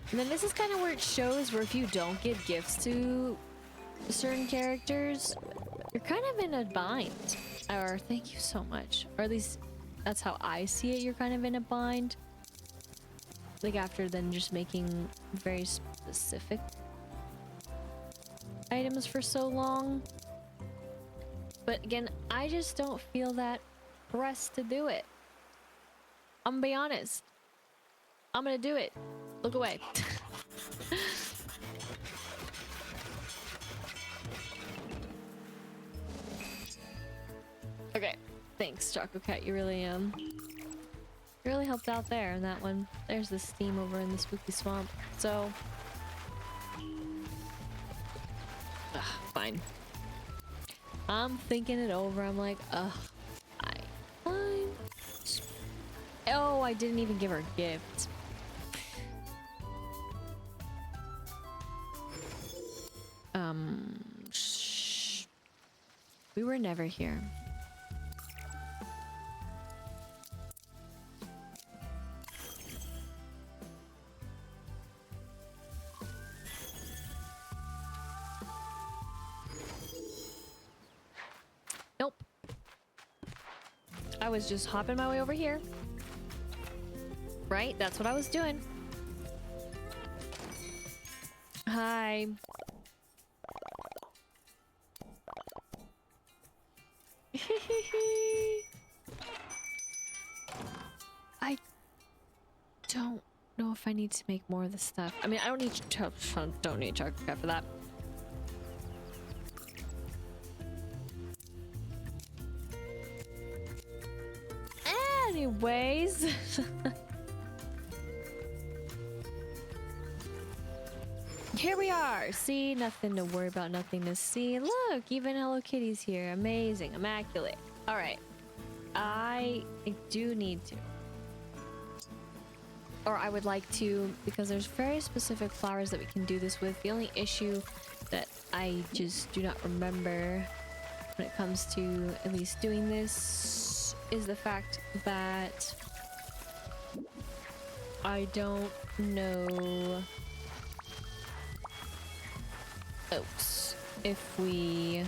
And then this is kind of where it shows where if you don't give gifts to certain characters, you're kind of in a bind. Or thank you so much. Or at least that's how I see it. You're kind of in a bind. Like after then just making very specific items for so long. But again, I just don't feel that pressed to do it. I'm gonna be honest. I'm gonna do it. Look away. Okay, thanks, Choco Cat. You really helped out there in that one. There's the steam over in the spooky swamp. So, fine. I'm thinking it over. I'm like, fine. Oh, I didn't even give her a gift. Shh. We were never here. Nope. I was just hopping my way over here. Right? That's what I was doing. Hi. I don't know if I need to make more of this stuff. I mean, I don't need chocolate for that. Anyways. Here we are. See, nothing to worry about, nothing to see. Look, even Hello Kitty's here. Amazing, immaculate. All right. I do need to. Or I would like to, because there's very specific flowers that we can do this with. The only issue that I just do not remember when it comes to at least doing this is the fact that I don't know. Oops. If we...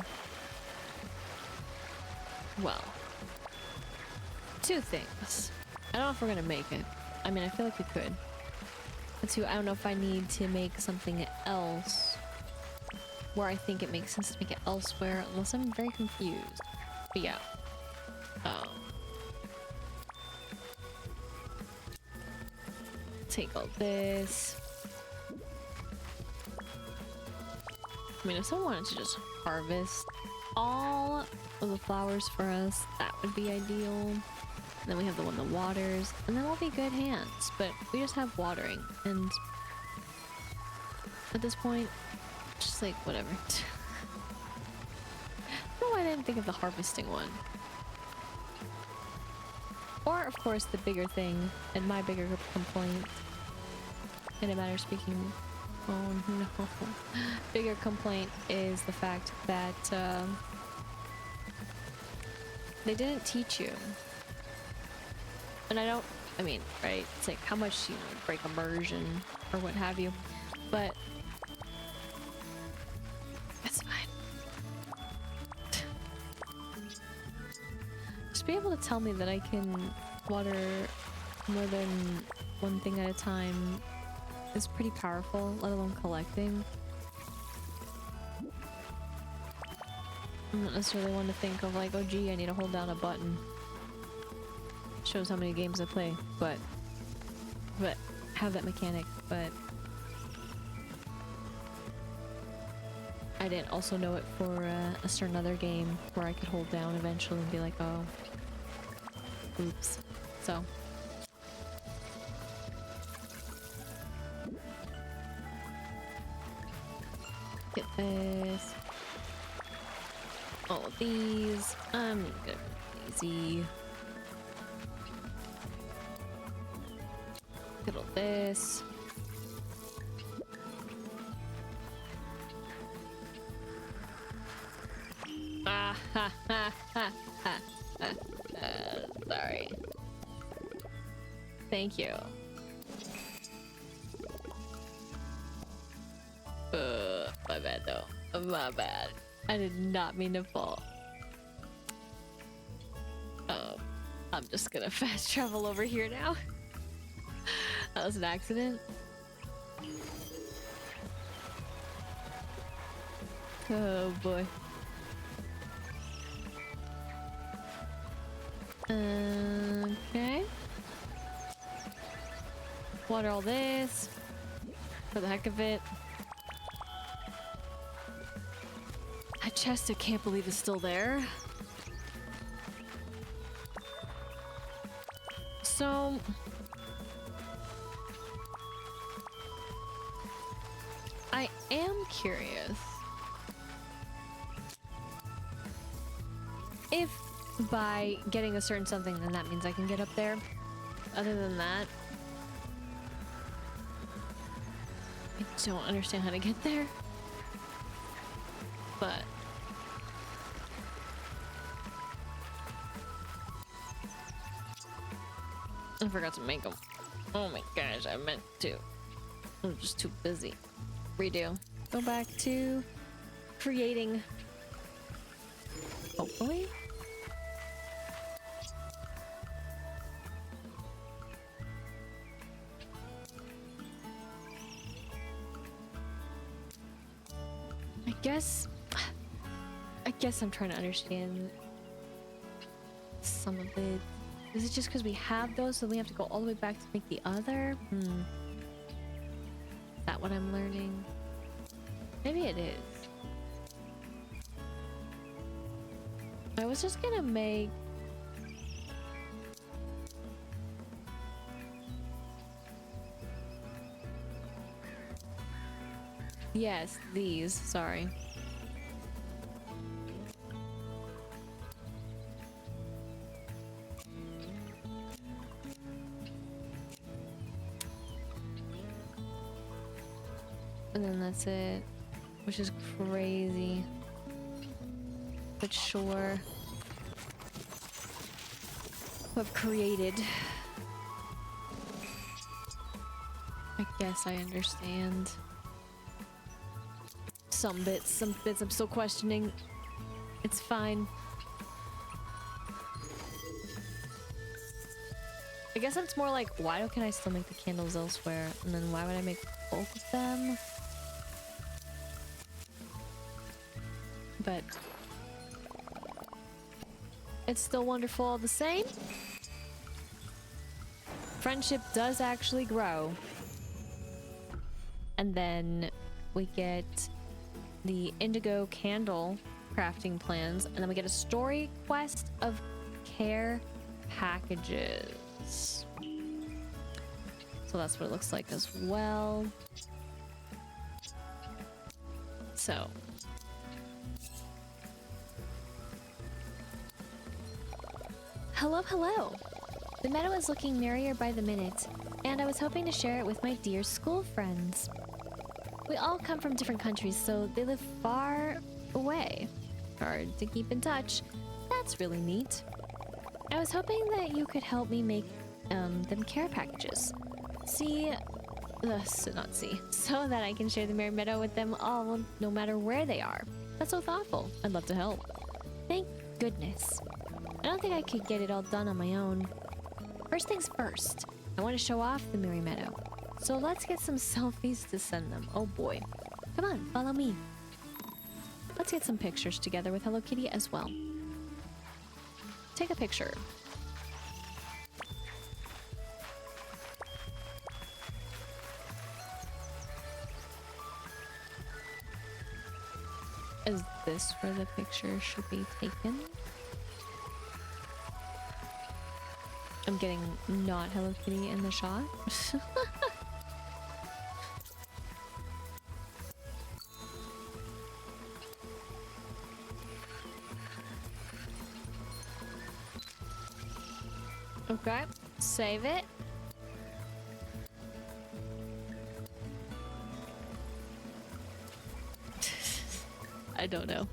Well. 2 things. I don't know if we're gonna make it. I mean, I feel like we could. But 2, I don't know if I need to make something else where I think it makes sense to make it elsewhere, unless I'm very confused. But yeah. Take all this. I mean, if someone wanted to just harvest all of the flowers for us, that would be ideal. And then we have the one that waters, and then we'll be good hands. But we just have watering, and at this point, just like whatever. No, I didn't think of the harvesting one. Or, of course, the bigger thing, and my bigger complaint, in a matter of speaking. Oh no. Bigger complaint is the fact that they didn't teach you. And I mean, right? It's like how much, break immersion or what have you. But it's fine. to be able to tell me that I can water more than one thing at a time is pretty powerful, let alone collecting. I'm not necessarily one to think of like, oh gee, I need to hold down a button. Shows how many games I play, but have that mechanic, but I didn't also know it for a certain other game where I could hold down eventually and be like, oh, oops. So. Get this. All of these. I'm gonna be easy. Get all this. Ah ha ha ha ha. Sorry. Thank you. My bad though. My bad. I did not mean to fall. I'm just gonna fast travel over here now. That was an accident. Oh boy. Okay. Water all this for the heck of it. That chest, I can't believe is still there. So I am curious if by getting a certain something then that means I can get up there. Other than that, I don't understand how to get there. But I forgot to make them. Oh my gosh, I meant to. I'm just too busy. Redo. Go back to creating. Hopefully. I guess I'm trying to understand some of it. Is it just because we have those, so we have to go all the way back to make the other? Is that what I'm learning? Maybe it is. I was just gonna make... Yes, these. Sorry. And then that's it, which is crazy. But sure. I've created. I guess I understand. Some bits I'm still questioning. It's fine. I guess it's more like, why can I still make the candles elsewhere? And then why would I make both of them? But it's still wonderful all the same. Friendship does actually grow. And then we get the indigo candle crafting plans, and then we get a story quest of care packages. So that's what it looks like as well. So hello. The meadow is looking merrier by the minute, and I was hoping to share it with my dear school friends. We all come from different countries, so they live far away. Hard to keep in touch. That's really neat. I was hoping that you could help me make them care packages. So that I can share the Merry Meadow with them all, no matter where they are. That's so thoughtful. I'd love to help. Thank goodness. I don't think I could get it all done on my own. First things first, I want to show off the Merry Meadow. So let's get some selfies to send them. Oh boy. Come on, follow me. Let's get some pictures together with Hello Kitty as well. Take a picture. Is this where the picture should be taken? I'm getting not Hello Kitty in the shot. Okay, save it. I don't know.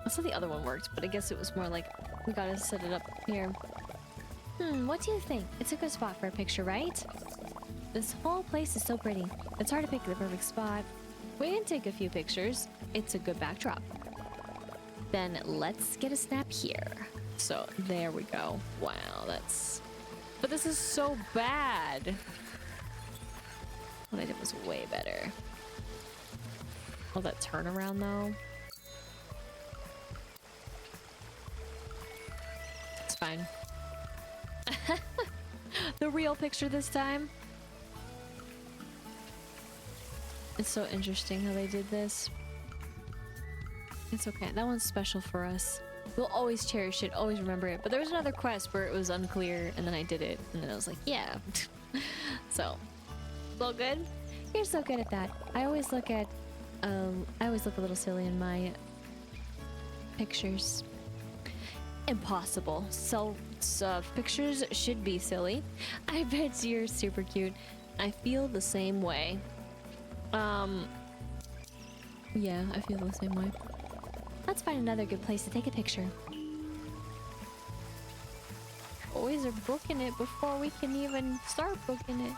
That's how the other one worked, but I guess it was more like we gotta set it up here. What do you think? It's a good spot for a picture, right? This whole place is so pretty. It's hard to pick the perfect spot. We can take a few pictures. It's a good backdrop. Then let's get a snap here. So there we go. Wow, that's... But this is so bad. What I did was way better. Oh, that turnaround though. It's fine. The real picture this time. It's so interesting how they did this. It's okay. That one's special for us. We'll always cherish it, always remember it. But there was another quest where it was unclear, and then I did it, and then I was like, yeah. So, it's all good. You're so good at that. I always look a little silly in my pictures. Impossible. So, pictures should be silly. I bet you're super cute. I feel the same way. Yeah, I feel the same way. Let's find another good place to take a picture. Always are booking it before we can even start booking it.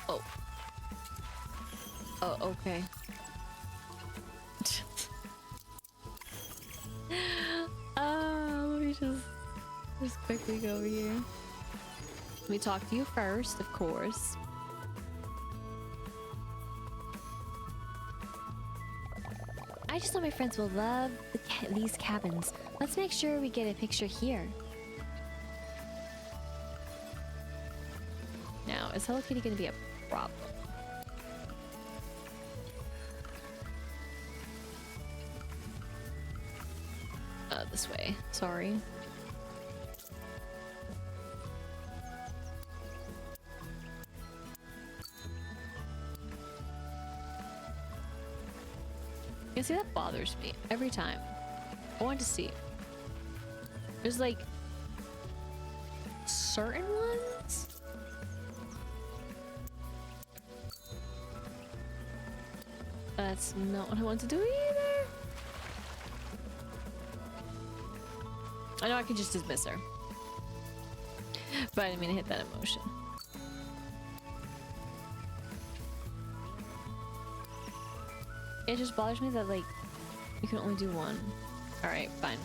Oh. Oh, okay. Let me just quickly go over here. Let me talk to you first, of course. I just know my friends will love these cabins. Let's make sure we get a picture here. Now, is Hello Kitty gonna be a problem? This way. Sorry. You see, that bothers me every time. I want to see. There's like certain ones. That's not what I want to do either. I know I could just dismiss her, but I didn't mean to hit that emotion. It just bothers me that, like, you can only do one. Alright, fine.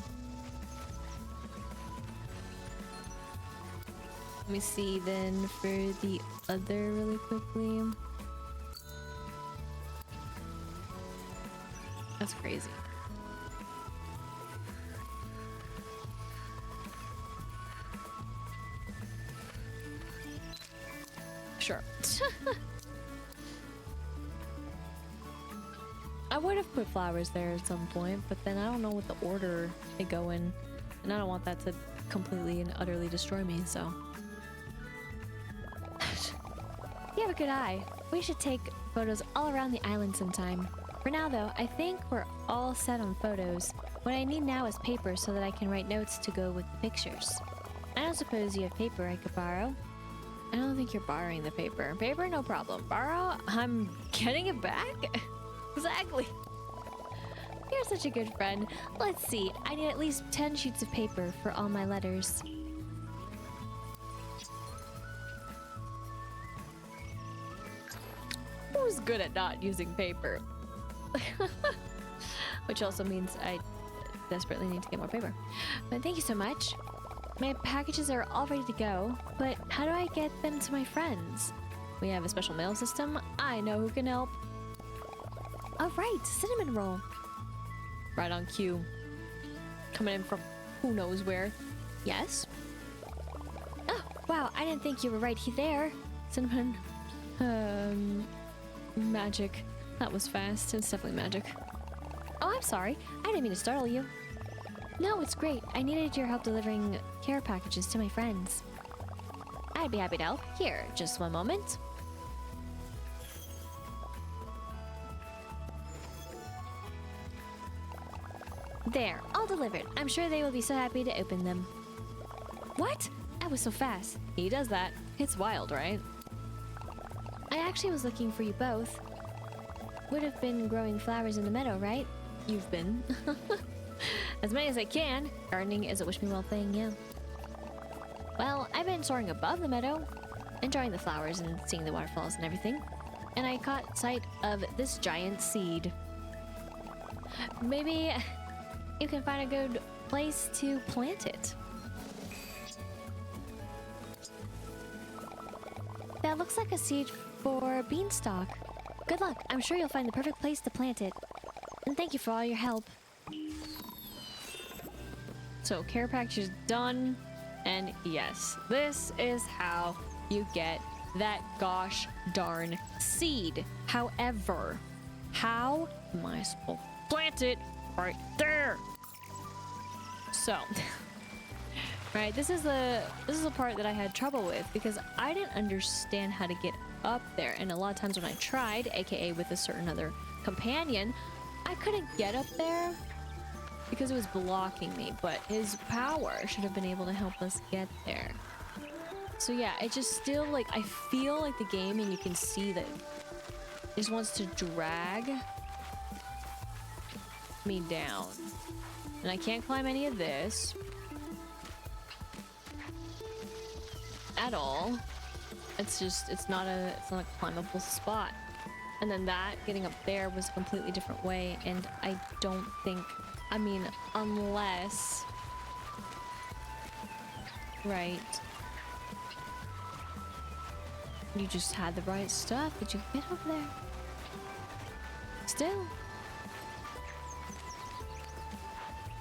Let me see then for the other really quickly. That's crazy. Sure. I would have put flowers there at some point, but then I don't know what the order they go in, and I don't want that to completely and utterly destroy me, so. You have a good eye. We should take photos all around the island sometime. For now though, I think we're all set on photos. What I need now is paper so that I can write notes to go with the pictures. I don't suppose you have paper I could borrow? I don't think you're borrowing the paper. Paper, no problem. Borrow? I'm getting it back? Exactly. You're such a good friend. Let's see. I need at least 10 sheets of paper for all my letters. who's good at not using paper? Which also means I desperately need to get more paper. But thank you so much. My packages are all ready to go, but how do I get them to my friends? We have a special mail system. I know who can help. All right, cinnamon roll. Right on cue. Coming in from who knows where. Yes? Oh, wow, I didn't think you were right there. Cinnamon. Magic. That was fast. It's definitely magic. Oh, I'm sorry. I didn't mean to startle you. No, it's great. I needed your help delivering care packages to my friends. I'd be happy to help. Here, just one moment. There, all delivered. I'm sure they will be so happy to open them. What? That was so fast. He does that. It's wild, right? I actually was looking for you both. Would have been growing flowers in the meadow, right? You've been. As many as I can. Gardening is a wish me well thing, yeah. Well, I've been soaring above the meadow, enjoying the flowers and seeing the waterfalls and everything. And I caught sight of this giant seed. Maybe you can find a good place to plant it. That looks like a seed for beanstalk. Good luck. I'm sure you'll find the perfect place to plant it. And thank you for all your help. So, care package is done. And yes, this is how you get that gosh darn seed. However, how am I supposed to plant it right there? So, right, this is the part that I had trouble with because I didn't understand how to get up there. And a lot of times when I tried, aka with a certain other companion, I couldn't get up there because it was blocking me, but his power should have been able to help us get there. So yeah, it just still, like, I feel like the game, and you can see that it just wants to drag me down. And I can't climb any of this at all. It's just, it's not a climbable spot. And then that, getting up there was a completely different way, and I don't think, I mean, unless, right, you just had the right stuff, but you could get over there. Still.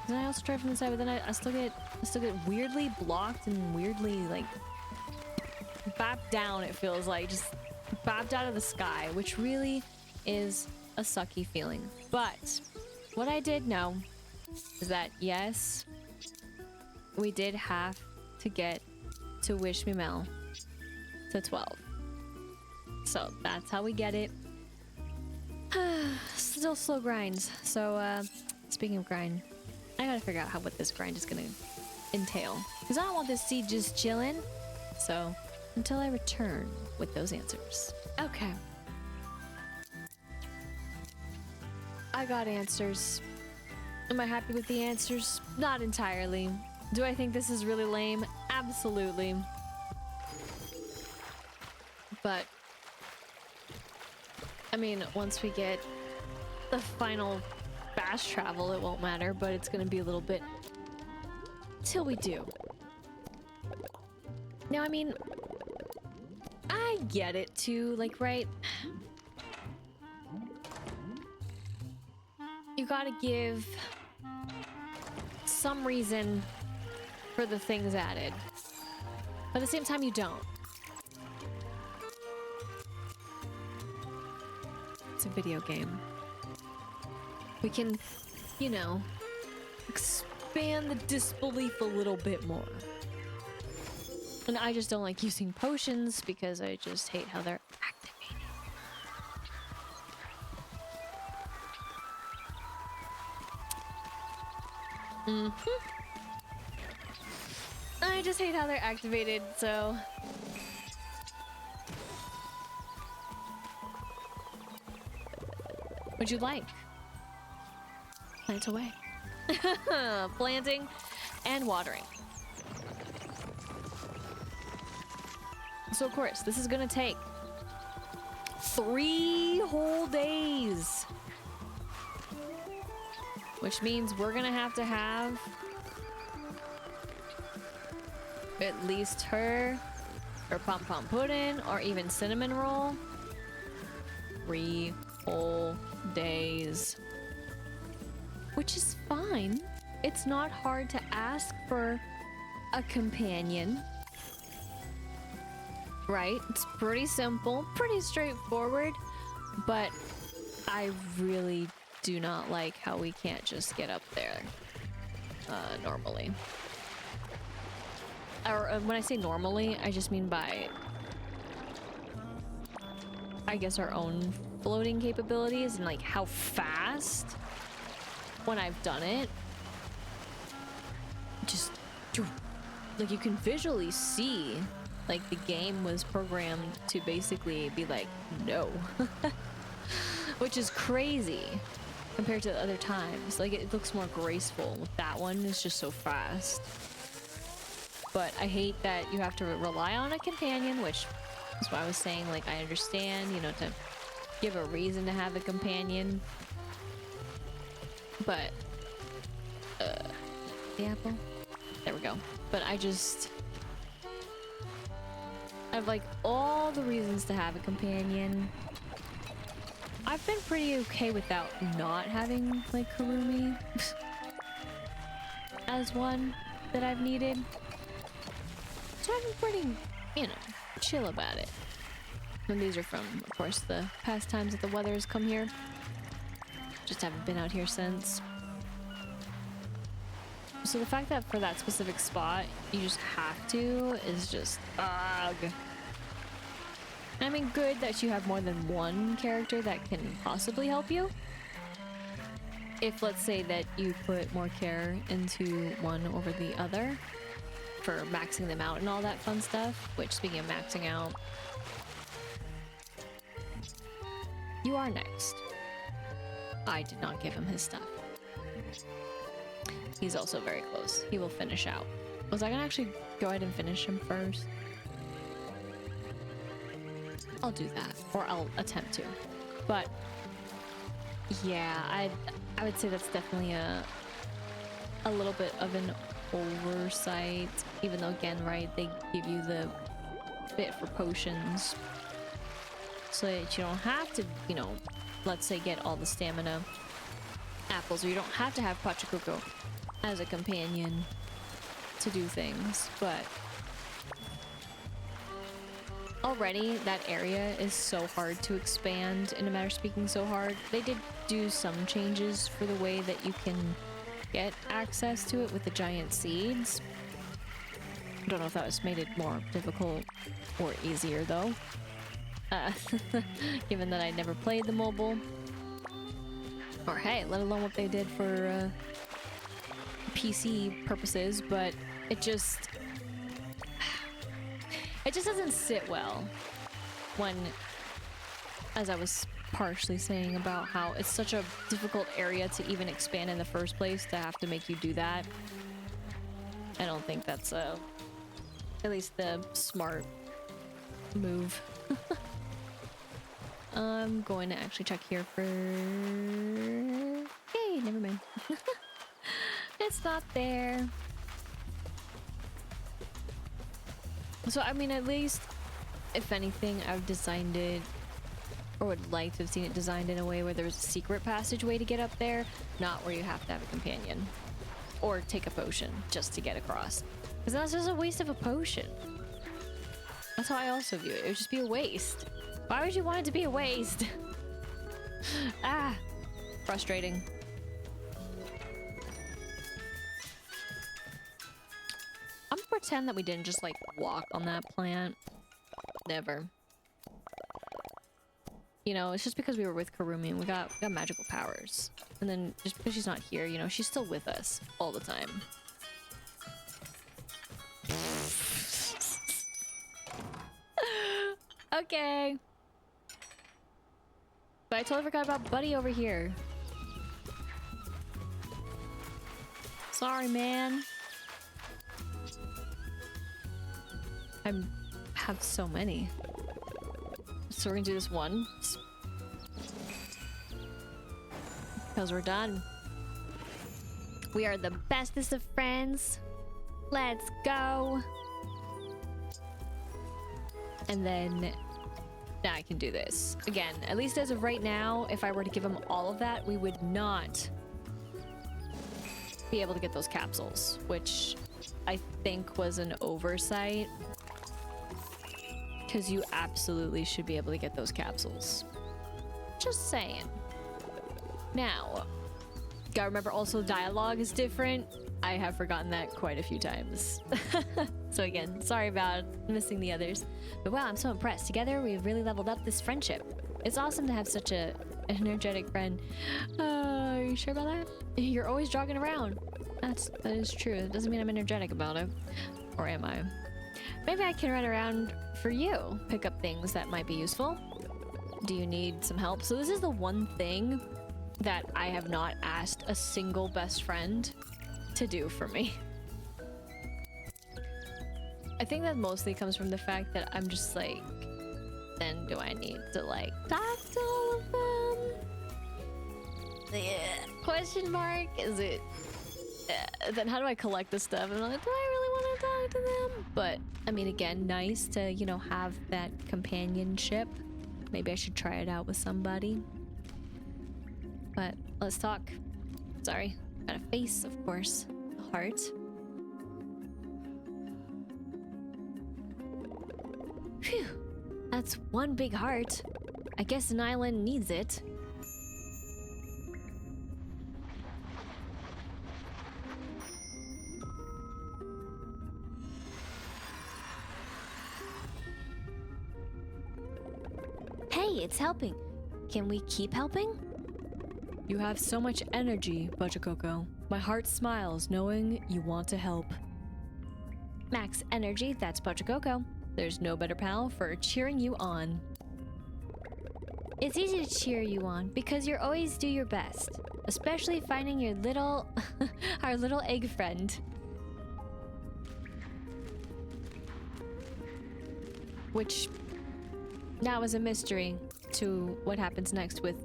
Then I also try from the side, but then I still get weirdly blocked and weirdly, like, bapped down, it feels like, just bapped out of the sky, which really is a sucky feeling. But what I did know is that, yes, we did have to get to Wish Me Mel to 12. So that's how we get it. Still slow grinds. So, speaking of grind, I gotta figure out what this grind is gonna entail. Because I don't want this seed just chilling. So, until I return with those answers. Okay. I got answers. Am I happy with the answers? Not entirely. Do I think this is really lame? Absolutely. But, I mean, once we get the final fast travel, it won't matter, but it's gonna be a little bit till we do. Now, I mean, I get it too, like, right? You gotta give some reason for the things added. But at the same time, you don't. It's a video game. We can, you know, expand the disbelief a little bit more. And I just don't like using potions because I just hate how they're activated. I just hate how they're activated, so... What'd you like? Plant away. Planting and watering. So of course, this is gonna take 3 whole days. Which means we're gonna have to have at least her, or Pompompurin, or even cinnamon roll. 3 whole days. Which is fine. It's not hard to ask for a companion. Right? It's pretty simple, pretty straightforward, but I really do not like how we can't just get up there normally. Or when I say normally, I just mean by, I guess, our own floating capabilities and like how fast when I've done it. Just like you can visually see like the game was programmed to basically be like, no. Which is crazy compared to the other times. Like it looks more graceful. That one is just so fast. But I hate that you have to rely on a companion, which is why I was saying, like, I understand, you know, to give a reason to have a companion. But, the apple? There we go. But I have, like, all the reasons to have a companion. I've been pretty okay without not having, like, Kuromi as one that I've needed. So I've been pretty, you know, chill about it. And these are from, of course, the past times that the weather has come here. Just haven't been out here since. So the fact that for that specific spot, you just have to is just, ugh. I mean, good that you have more than one character that can possibly help you. If, let's say, that you put more care into one over the other for maxing them out and all that fun stuff, which, speaking of maxing out, you are next. I did not give him his stuff. He's also very close. He will finish out. Was I gonna actually go ahead and finish him first? I'll do that, or I'll attempt to. But yeah, I would say that's definitely a little bit of an oversight, even though, again, right, they give you the bit for potions so that you don't have to, you know, let's say get all the stamina apples, or you don't have to have Pachacuco as a companion to do things. But already that area is so hard to expand, in a matter of speaking, so hard. They did do some changes for the way that you can get access to it with the giant seeds. I don't know if that was made it more difficult or easier though, given that I never played the mobile, or hey, let alone what they did for PC purposes. But it just doesn't sit well when, as I was partially saying about how it's such a difficult area to even expand in the first place, to have to make you do that. I don't think that's at least the smart move. I'm going to actually check here for... Hey, never mind. It's not there. So, I mean, at least, if anything, I've designed it, or would like to have seen it designed in a way where there's a secret passageway to get up there, not where you have to have a companion. Or take a potion just to get across. Because that's just a waste of a potion. That's how I also view it. It would just be a waste. Why would you want it to be a waste? Ah, frustrating. I'm gonna pretend that we didn't just, like, walk on that plant. Never. You know, it's just because we were with Kuromi and we got magical powers. And then just because she's not here, you know, she's still with us all the time. Okay. But I totally forgot about Buddy over here. Sorry, man. I have so many. So we're gonna do this once. Because we're done. We are the bestest of friends. Let's go. And then now I can do this. Again, at least as of right now, if I were to give him all of that, we would not be able to get those capsules, which I think was an oversight. Because you absolutely should be able to get those capsules. Just saying. Now, gotta remember also dialogue is different. I have forgotten that quite a few times. So again, sorry about missing the others. But wow, I'm so impressed. Together, we've really leveled up this friendship. It's awesome to have such an energetic friend. Are you sure about that? You're always jogging around. That is true. It doesn't mean I'm energetic about it. Or am I? Maybe I can run around for you. Pick up things that might be useful. Do you need some help? So this is the one thing that I have not asked a single best friend to do for me. I think that mostly comes from the fact that I'm just like, then do I need to like talk to all of them? Yeah. Question mark? Is it? Then how do I collect this stuff? And I'm like, do I really want to talk to them? But I mean, again, nice to, you know, have that companionship. Maybe I should try it out with somebody. But let's talk. Sorry, got a face, of course. A heart. Phew, that's one big heart. I guess an island needs it. Hey, it's helping. Can we keep helping? You have so much energy, Butchacoco. My heart smiles knowing you want to help. Max energy, that's Butchacoco. There's no better pal for cheering you on. It's easy to cheer you on because you always do your best, especially finding your little, our little egg friend. Which now is a mystery to what happens next with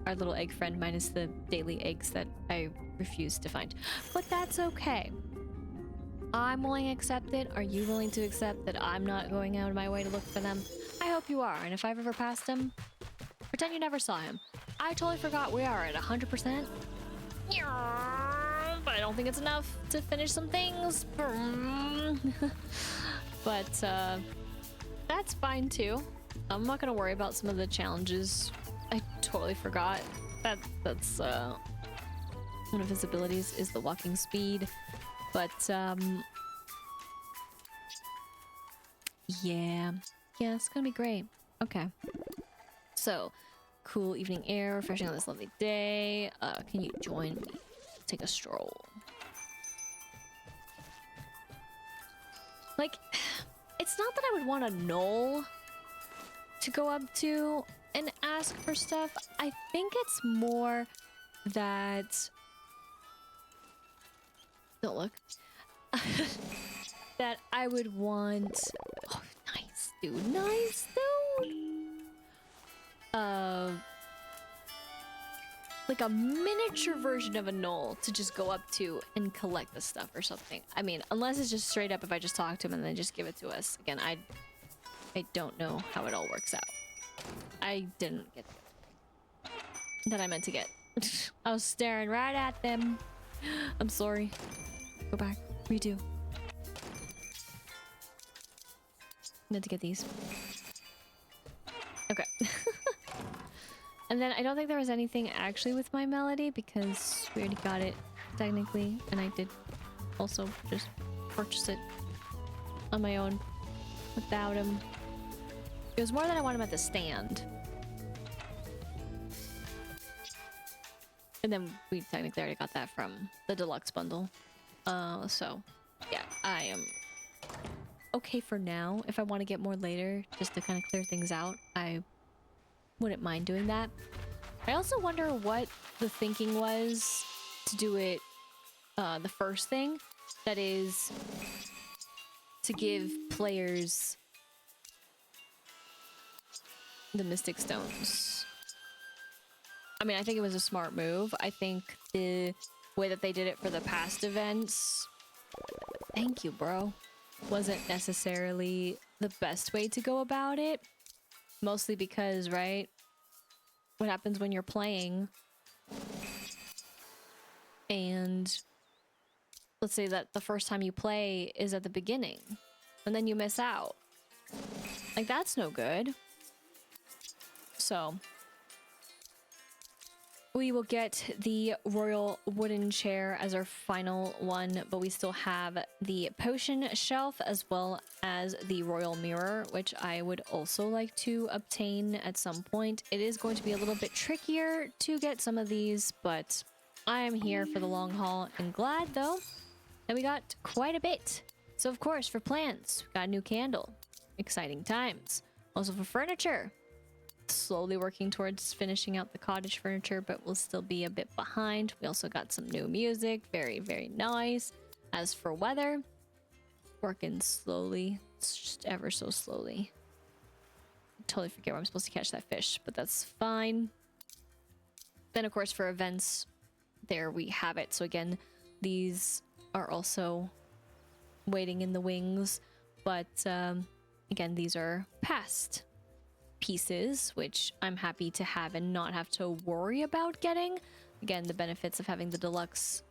our little egg friend minus the daily eggs that I refuse to find. But that's okay. I'm willing to accept it. Are you willing to accept that I'm not going out of my way to look for them? I hope you are. And if I've ever passed him, pretend you never saw him. I totally forgot we are at 100%. But I don't think it's enough to finish some things. But that's fine too. I'm not gonna worry about some of the challenges. I totally forgot that's one of his abilities is the walking speed, but yeah, it's gonna be great. Okay, so cool evening air, refreshing on this lovely day. Can you join me? Take a stroll. Like, it's not that I would want a knoll to go up to and ask for stuff. I think it's more that... Don't look. That I would want... Oh, nice, dude. Nice, dude. Like a miniature version of a knoll to just go up to and collect the stuff or something. I mean, unless it's just straight up if I just talk to him and then just give it to us. Again, I don't know how it all works out. I didn't get that I meant to get. I was staring right at them. I'm sorry. Go back. Redo. Meant to get these. Okay. And then I don't think there was anything actually with my melody because we already got it technically, and I did also just purchase it on my own without him. It was more that I want him at the stand. And then we technically already got that from the deluxe bundle. So yeah, I am okay for now. If I want to get more later, just to kind of clear things out, I wouldn't mind doing that. I also wonder what the thinking was to do it the first thing. That is to give players the Mystic Stones. I mean, I think it was a smart move. I think the way that they did it for the past events, thank you, bro, wasn't necessarily the best way to go about it. Mostly because, right, what happens when you're playing and let's say that the first time you play is at the beginning and then you miss out. Like, that's no good. So we will get the royal wooden chair as our final one, but we still have the potion shelf as well as the royal mirror, which I would also like to obtain at some point. It is going to be a little bit trickier to get some of these, but I am here for the long haul and glad though that we got quite a bit. So of course, for plants, we got a new candle. Exciting times. Also for furniture, slowly working towards finishing out the cottage furniture, but we'll still be a bit behind. We also got some new music, very, very nice. As for weather, working slowly. It's just ever so slowly. I totally forget where I'm supposed to catch that fish, but that's fine. Then of course for events, there we have it. So again, these are also waiting in the wings, but again, these are past pieces, which I'm happy to have and not have to worry about getting. Again, the benefits of having the deluxe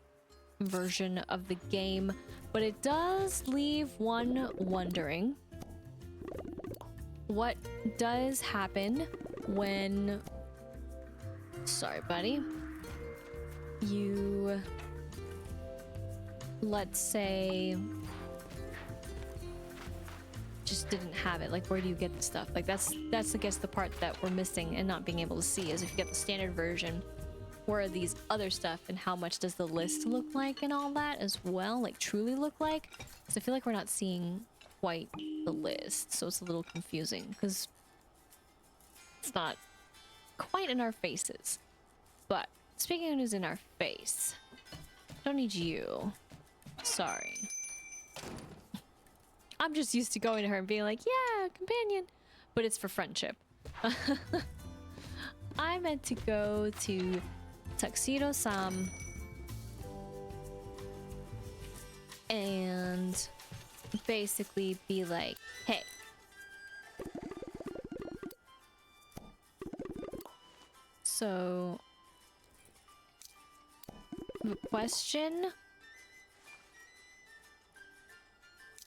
version of the game, but it does leave one wondering what does happen when, sorry buddy, you, let's say, just didn't have it. Like, where do you get the stuff? Like, that's I guess the part that we're missing and not being able to see is if you get the standard version, where are these other stuff and how much does the list look like and all that as well, like truly look like, because I feel like we're not seeing quite the list, so it's a little confusing because it's not quite in our faces. But speaking of who's in our face, don't need you, sorry. I'm just used to going to her and being like, yeah, companion. But it's for friendship. I meant to go to Tuxedo Sam and basically be like, hey, so the question,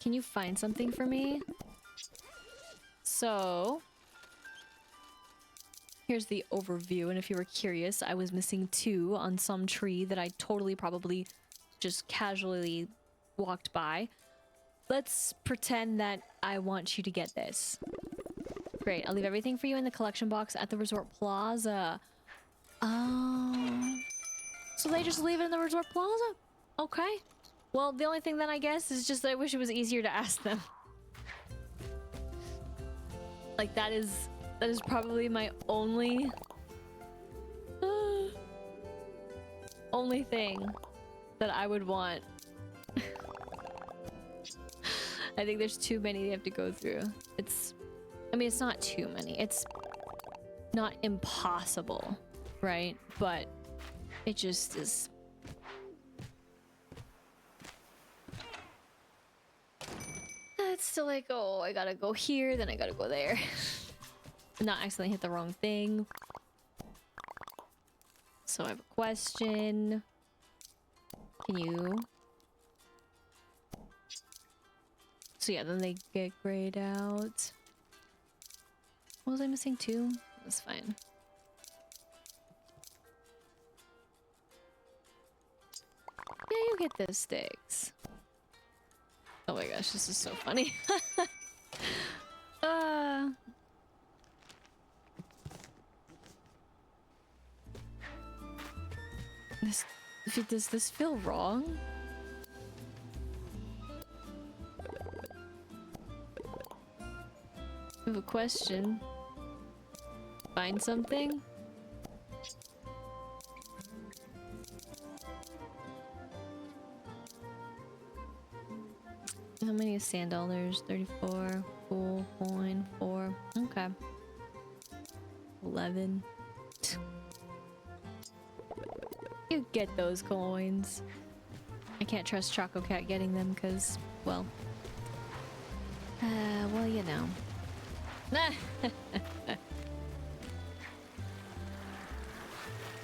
can you find something for me? So here's the overview, and if you were curious, I was missing 2 on some tree that I totally probably just casually walked by. Let's pretend that I want you to get this. Great, I'll leave everything for you in the collection box at the Resort Plaza. Oh, so they just leave it in the Resort Plaza? Okay. Well, the only thing then I guess is just that I wish it was easier to ask them. Like, that is probably my only only thing that I would want. I think there's too many they have to go through. I mean, it's not too many. It's not impossible, right? But it just is. It's still like, oh, I gotta go here, then I gotta go there. Not accidentally hit the wrong thing. So I have a question. Can you? So yeah, then they get grayed out. What was I missing too? That's fine. Yeah, you get those sticks. Oh my gosh, this is so funny. Does this feel wrong? I have a question. Find something? How many is sand dollars? 34. Cool. Coin. 4. Okay. 11. You get those coins. I can't trust Choco Cat getting them because, well, you know.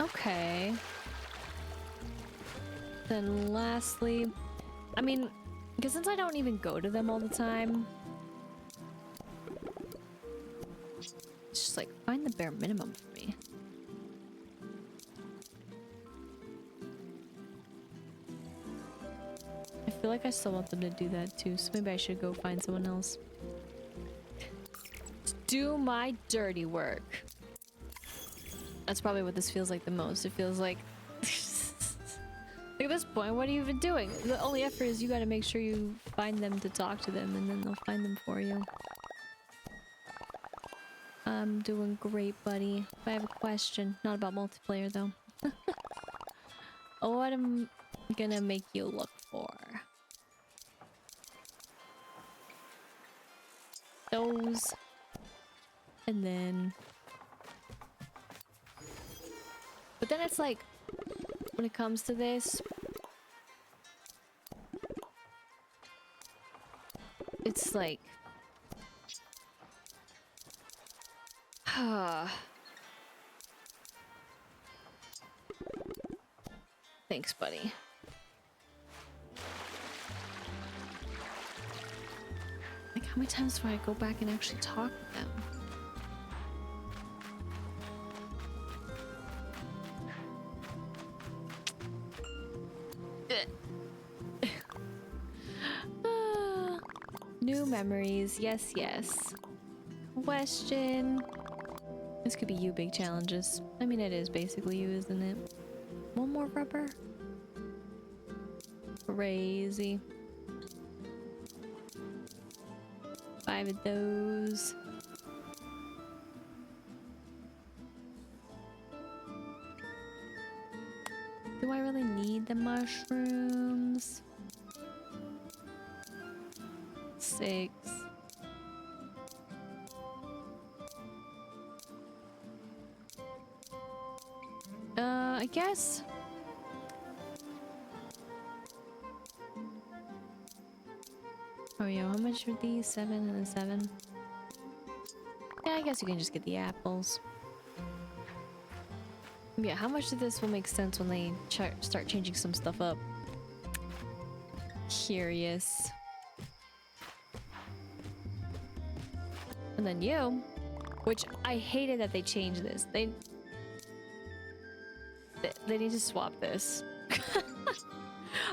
Okay. Then lastly, I mean, because since I don't even go to them all the time, it's just like, find the bare minimum for me. I feel like I still want them to do that too, so maybe I should go find someone else. Do my dirty work. That's probably what this feels like the most. It feels like... Like at this point, what are you even doing? The only effort is you gotta make sure you find them to talk to them, and then they'll find them for you. I'm doing great, buddy. I have a question. Not about multiplayer, though. What am I gonna make you look for? Those. And then... But then it's like, when it comes to this, it's like... Thanks, buddy. Like, how many times do I go back and actually talk with them? New memories. Yes, yes. Question. This could be you, big challenges. I mean, it is basically you, isn't it? One more rubber? Crazy. 5 of those. Do I really need the mushrooms? 6. I guess. Oh yeah, how much are these? 7 and a 7. Yeah, I guess you can just get the apples. Yeah, how much of this will make sense when they start changing some stuff up? Curious. And then you, which I hated that they changed this. They need to swap this.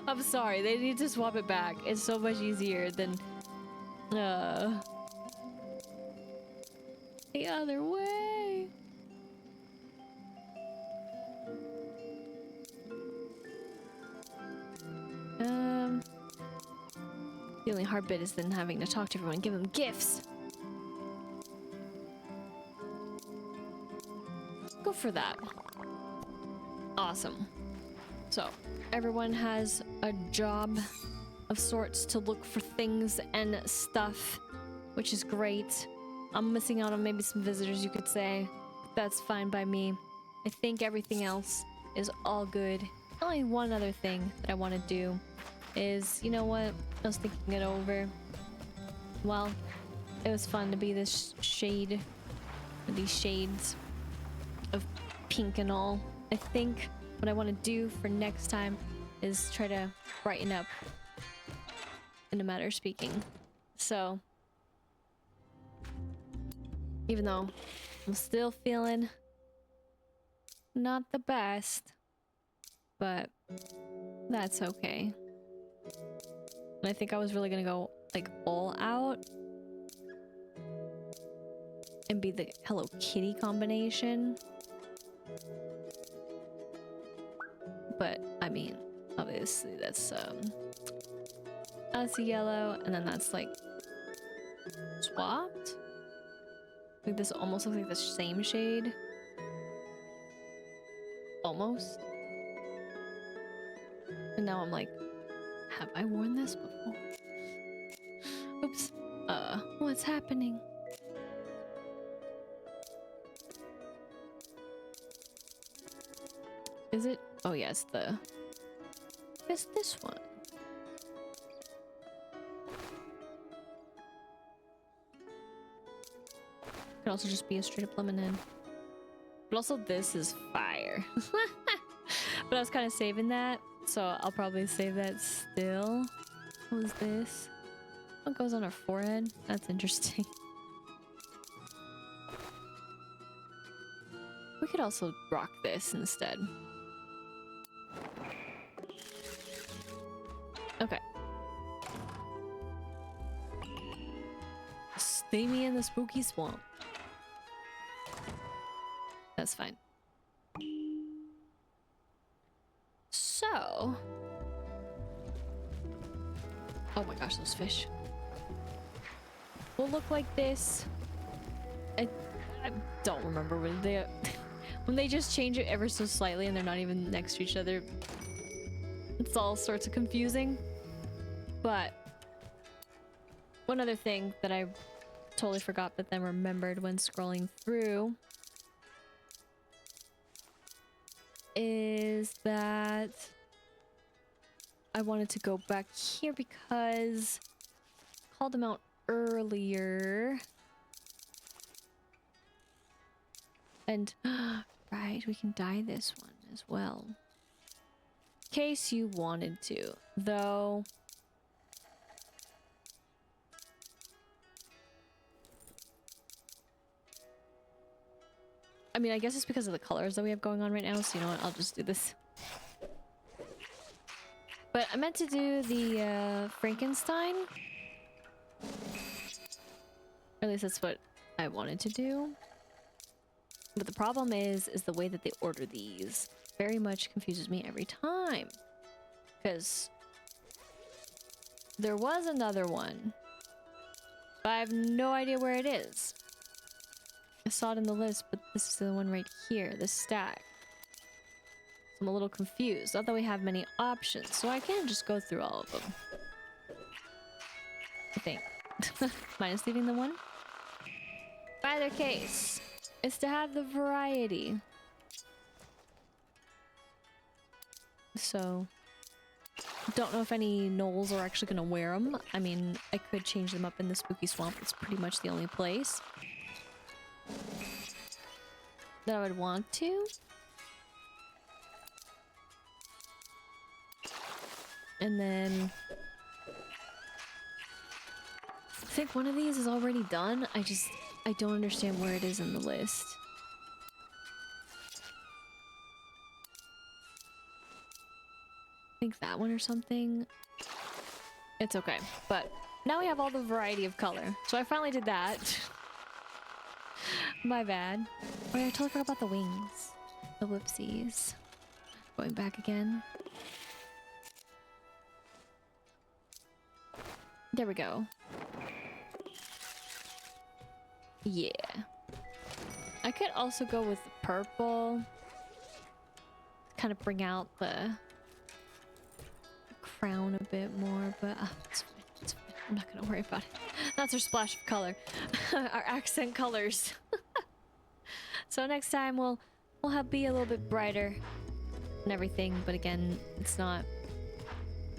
I'm sorry, they need to swap it back. It's so much easier than the other way. The only hard bit is then having to talk to everyone and give them gifts. Go for that. Awesome. So, everyone has a job of sorts to look for things and stuff, which is great. I'm missing out on maybe some visitors, you could say. That's fine by me. I think everything else is all good. Only one other thing that I want to do is, you know what? I was thinking it over. Well, it was fun to be this shade, these shades of pink and all. I think what I want to do for next time is try to brighten up, in a matter of speaking. So, even though I'm still feeling not the best, but that's okay. And I think I was really gonna go like all out and be the Hello Kitty combination. But I mean, obviously that's a yellow, and then that's like swapped. I think this almost looks like the same shade. Almost. And now I'm like, have I worn this before? Oops. What's happening? Is it? Oh yeah, it's this one. Could also just be a straight up lemonade. But also this is fire. But I was kind of saving that, so I'll probably save that still. What was this? What goes on our forehead? That's interesting. We could also rock this instead. Okay. Stay me in the spooky swamp. That's fine. So... Oh my gosh, those fish. Will look like this. I don't remember when they... when they just change it ever so slightly and they're not even next to each other. It's all sorts of confusing. But... one other thing that I totally forgot but then remembered when scrolling through is that I wanted to go back here because I called them out earlier. And right, we can dye this one as well. In case you wanted to, though. I mean, I guess it's because of the colors that we have going on right now, so you know what, I'll just do this. But I meant to do the Frankenstein. Or at least that's what I wanted to do. But the problem is the way that they order these very much confuses me every time. Because there was another one, but I have no idea where it is. I saw it in the list, but this is the one right here, the stack. So I'm a little confused. Not that we have many options, so I can just go through all of them. I think. Minus leaving the one. But either case, it's to have the variety. So, don't know if any gnolls are actually gonna wear them. I mean, I could change them up in the spooky swamp. It's pretty much the only place that I would want to. And then I think one of these is already done. I don't understand where it is in the list. I think that one or something. It's okay. But now we have all the variety of color. So I finally did that. My bad. Oh yeah, I totally forgot about the wings. The whoopsies. Going back again. There we go. Yeah. I could also go with the purple. Kind of bring out the crown a bit more, but it's fine. It's fine. I'm not gonna worry about it. That's our splash of color. Our accent colors. So next time we'll have be a little bit brighter and everything, but again, it's not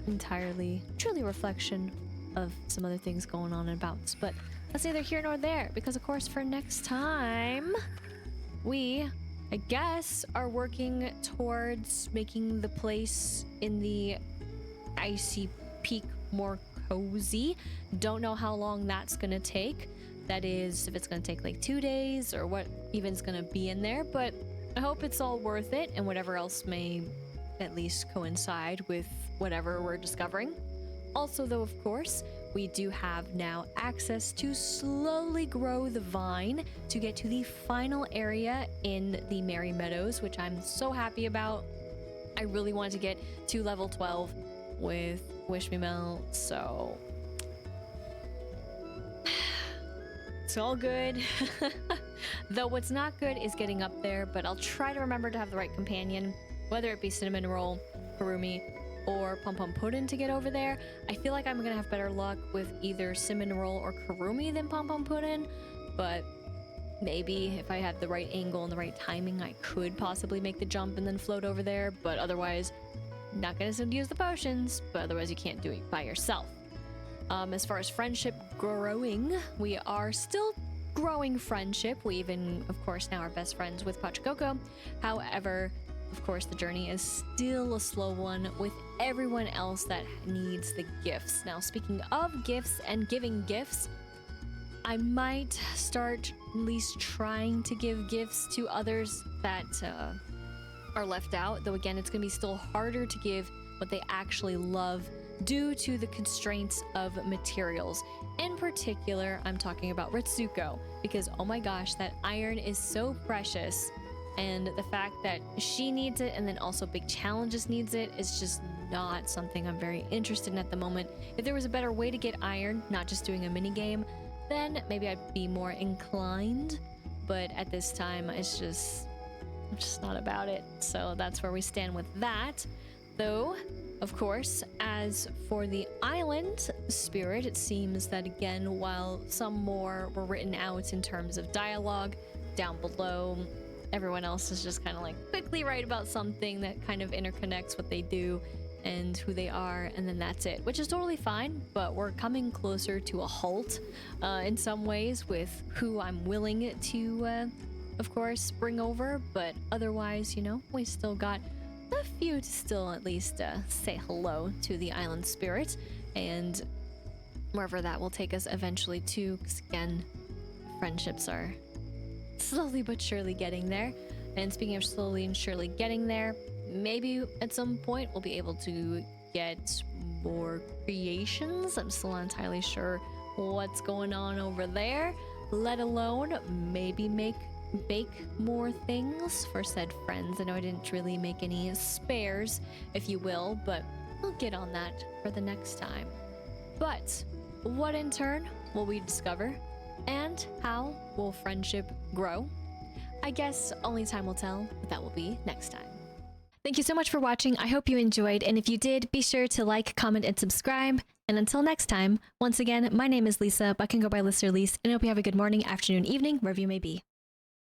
entirely truly a reflection of some other things going on and abouts, but that's neither here nor there, because of course for next time we, I guess, are working towards making the place in the icy peak more cozy. Don't know how long that's gonna take. That is, if it's gonna take like 2 days or what even's gonna be in there, but I hope it's all worth it and whatever else may at least coincide with whatever we're discovering. Also though, of course, we do have now access to slowly grow the vine to get to the final area in the Merry Meadows, which I'm so happy about. I really wanted to get to level 12 with Wish Me Mail, so it's all good. Though what's not good is getting up there, but I'll try to remember to have the right companion, whether it be Cinnamon Roll, Kuromi, or Pompompurin to get over there. I feel like I'm gonna have better luck with either Cinnamon Roll or Kuromi than Pompompurin, but Maybe if I had the right angle and the right timing, I could possibly make the jump and then float over there, but otherwise, not gonna use the potions, but otherwise you can't do it by yourself. As far as friendship growing, we are still growing friendship. We even, of course, now are best friends with Pachacoco. However, of course, the journey is still a slow one with everyone else that needs the gifts. Now, speaking of gifts and giving gifts, I might start at least trying to give gifts to others that are left out. Though again, it's going to be still harder to give what they actually love due to the constraints of materials. In particular, I'm talking about Ritsuko, because oh my gosh, that iron is so precious. And the fact that she needs it and then also Big Challenges needs it is just not something I'm very interested in at the moment. If there was a better way to get iron, not just doing a mini game, then maybe I'd be more inclined. But at this time, I'm just not about it. So that's where we stand with that. Though, of course, as for the island spirit, it seems that again, while some more were written out in terms of dialogue down below, everyone else is just kind of like quickly write about something that kind of interconnects what they do and who they are, and then that's it, which is totally fine. But we're coming closer to a halt in some ways with who I'm willing to, of course, bring over. But otherwise, you know, we still got a few to still at least say hello to the island spirit, and wherever that will take us eventually to, because again, friendships are slowly but surely getting there. And speaking of slowly and surely getting there, maybe at some point we'll be able to get more creations. I'm still not entirely sure what's going on over there, let alone maybe bake more things for said friends. I know I didn't really make any spares, if you will, but we'll get on that for the next time. But what in turn will we discover, and how will friendship grow? I guess only time will tell, but that will be next time. Thank you so much for watching. I hope you enjoyed, and if you did, be sure to like, comment, and subscribe. And until next time, once again, my name is Lisa, but I can go by Lisa or Lise, and I hope you have a good morning, afternoon, evening, wherever you may be.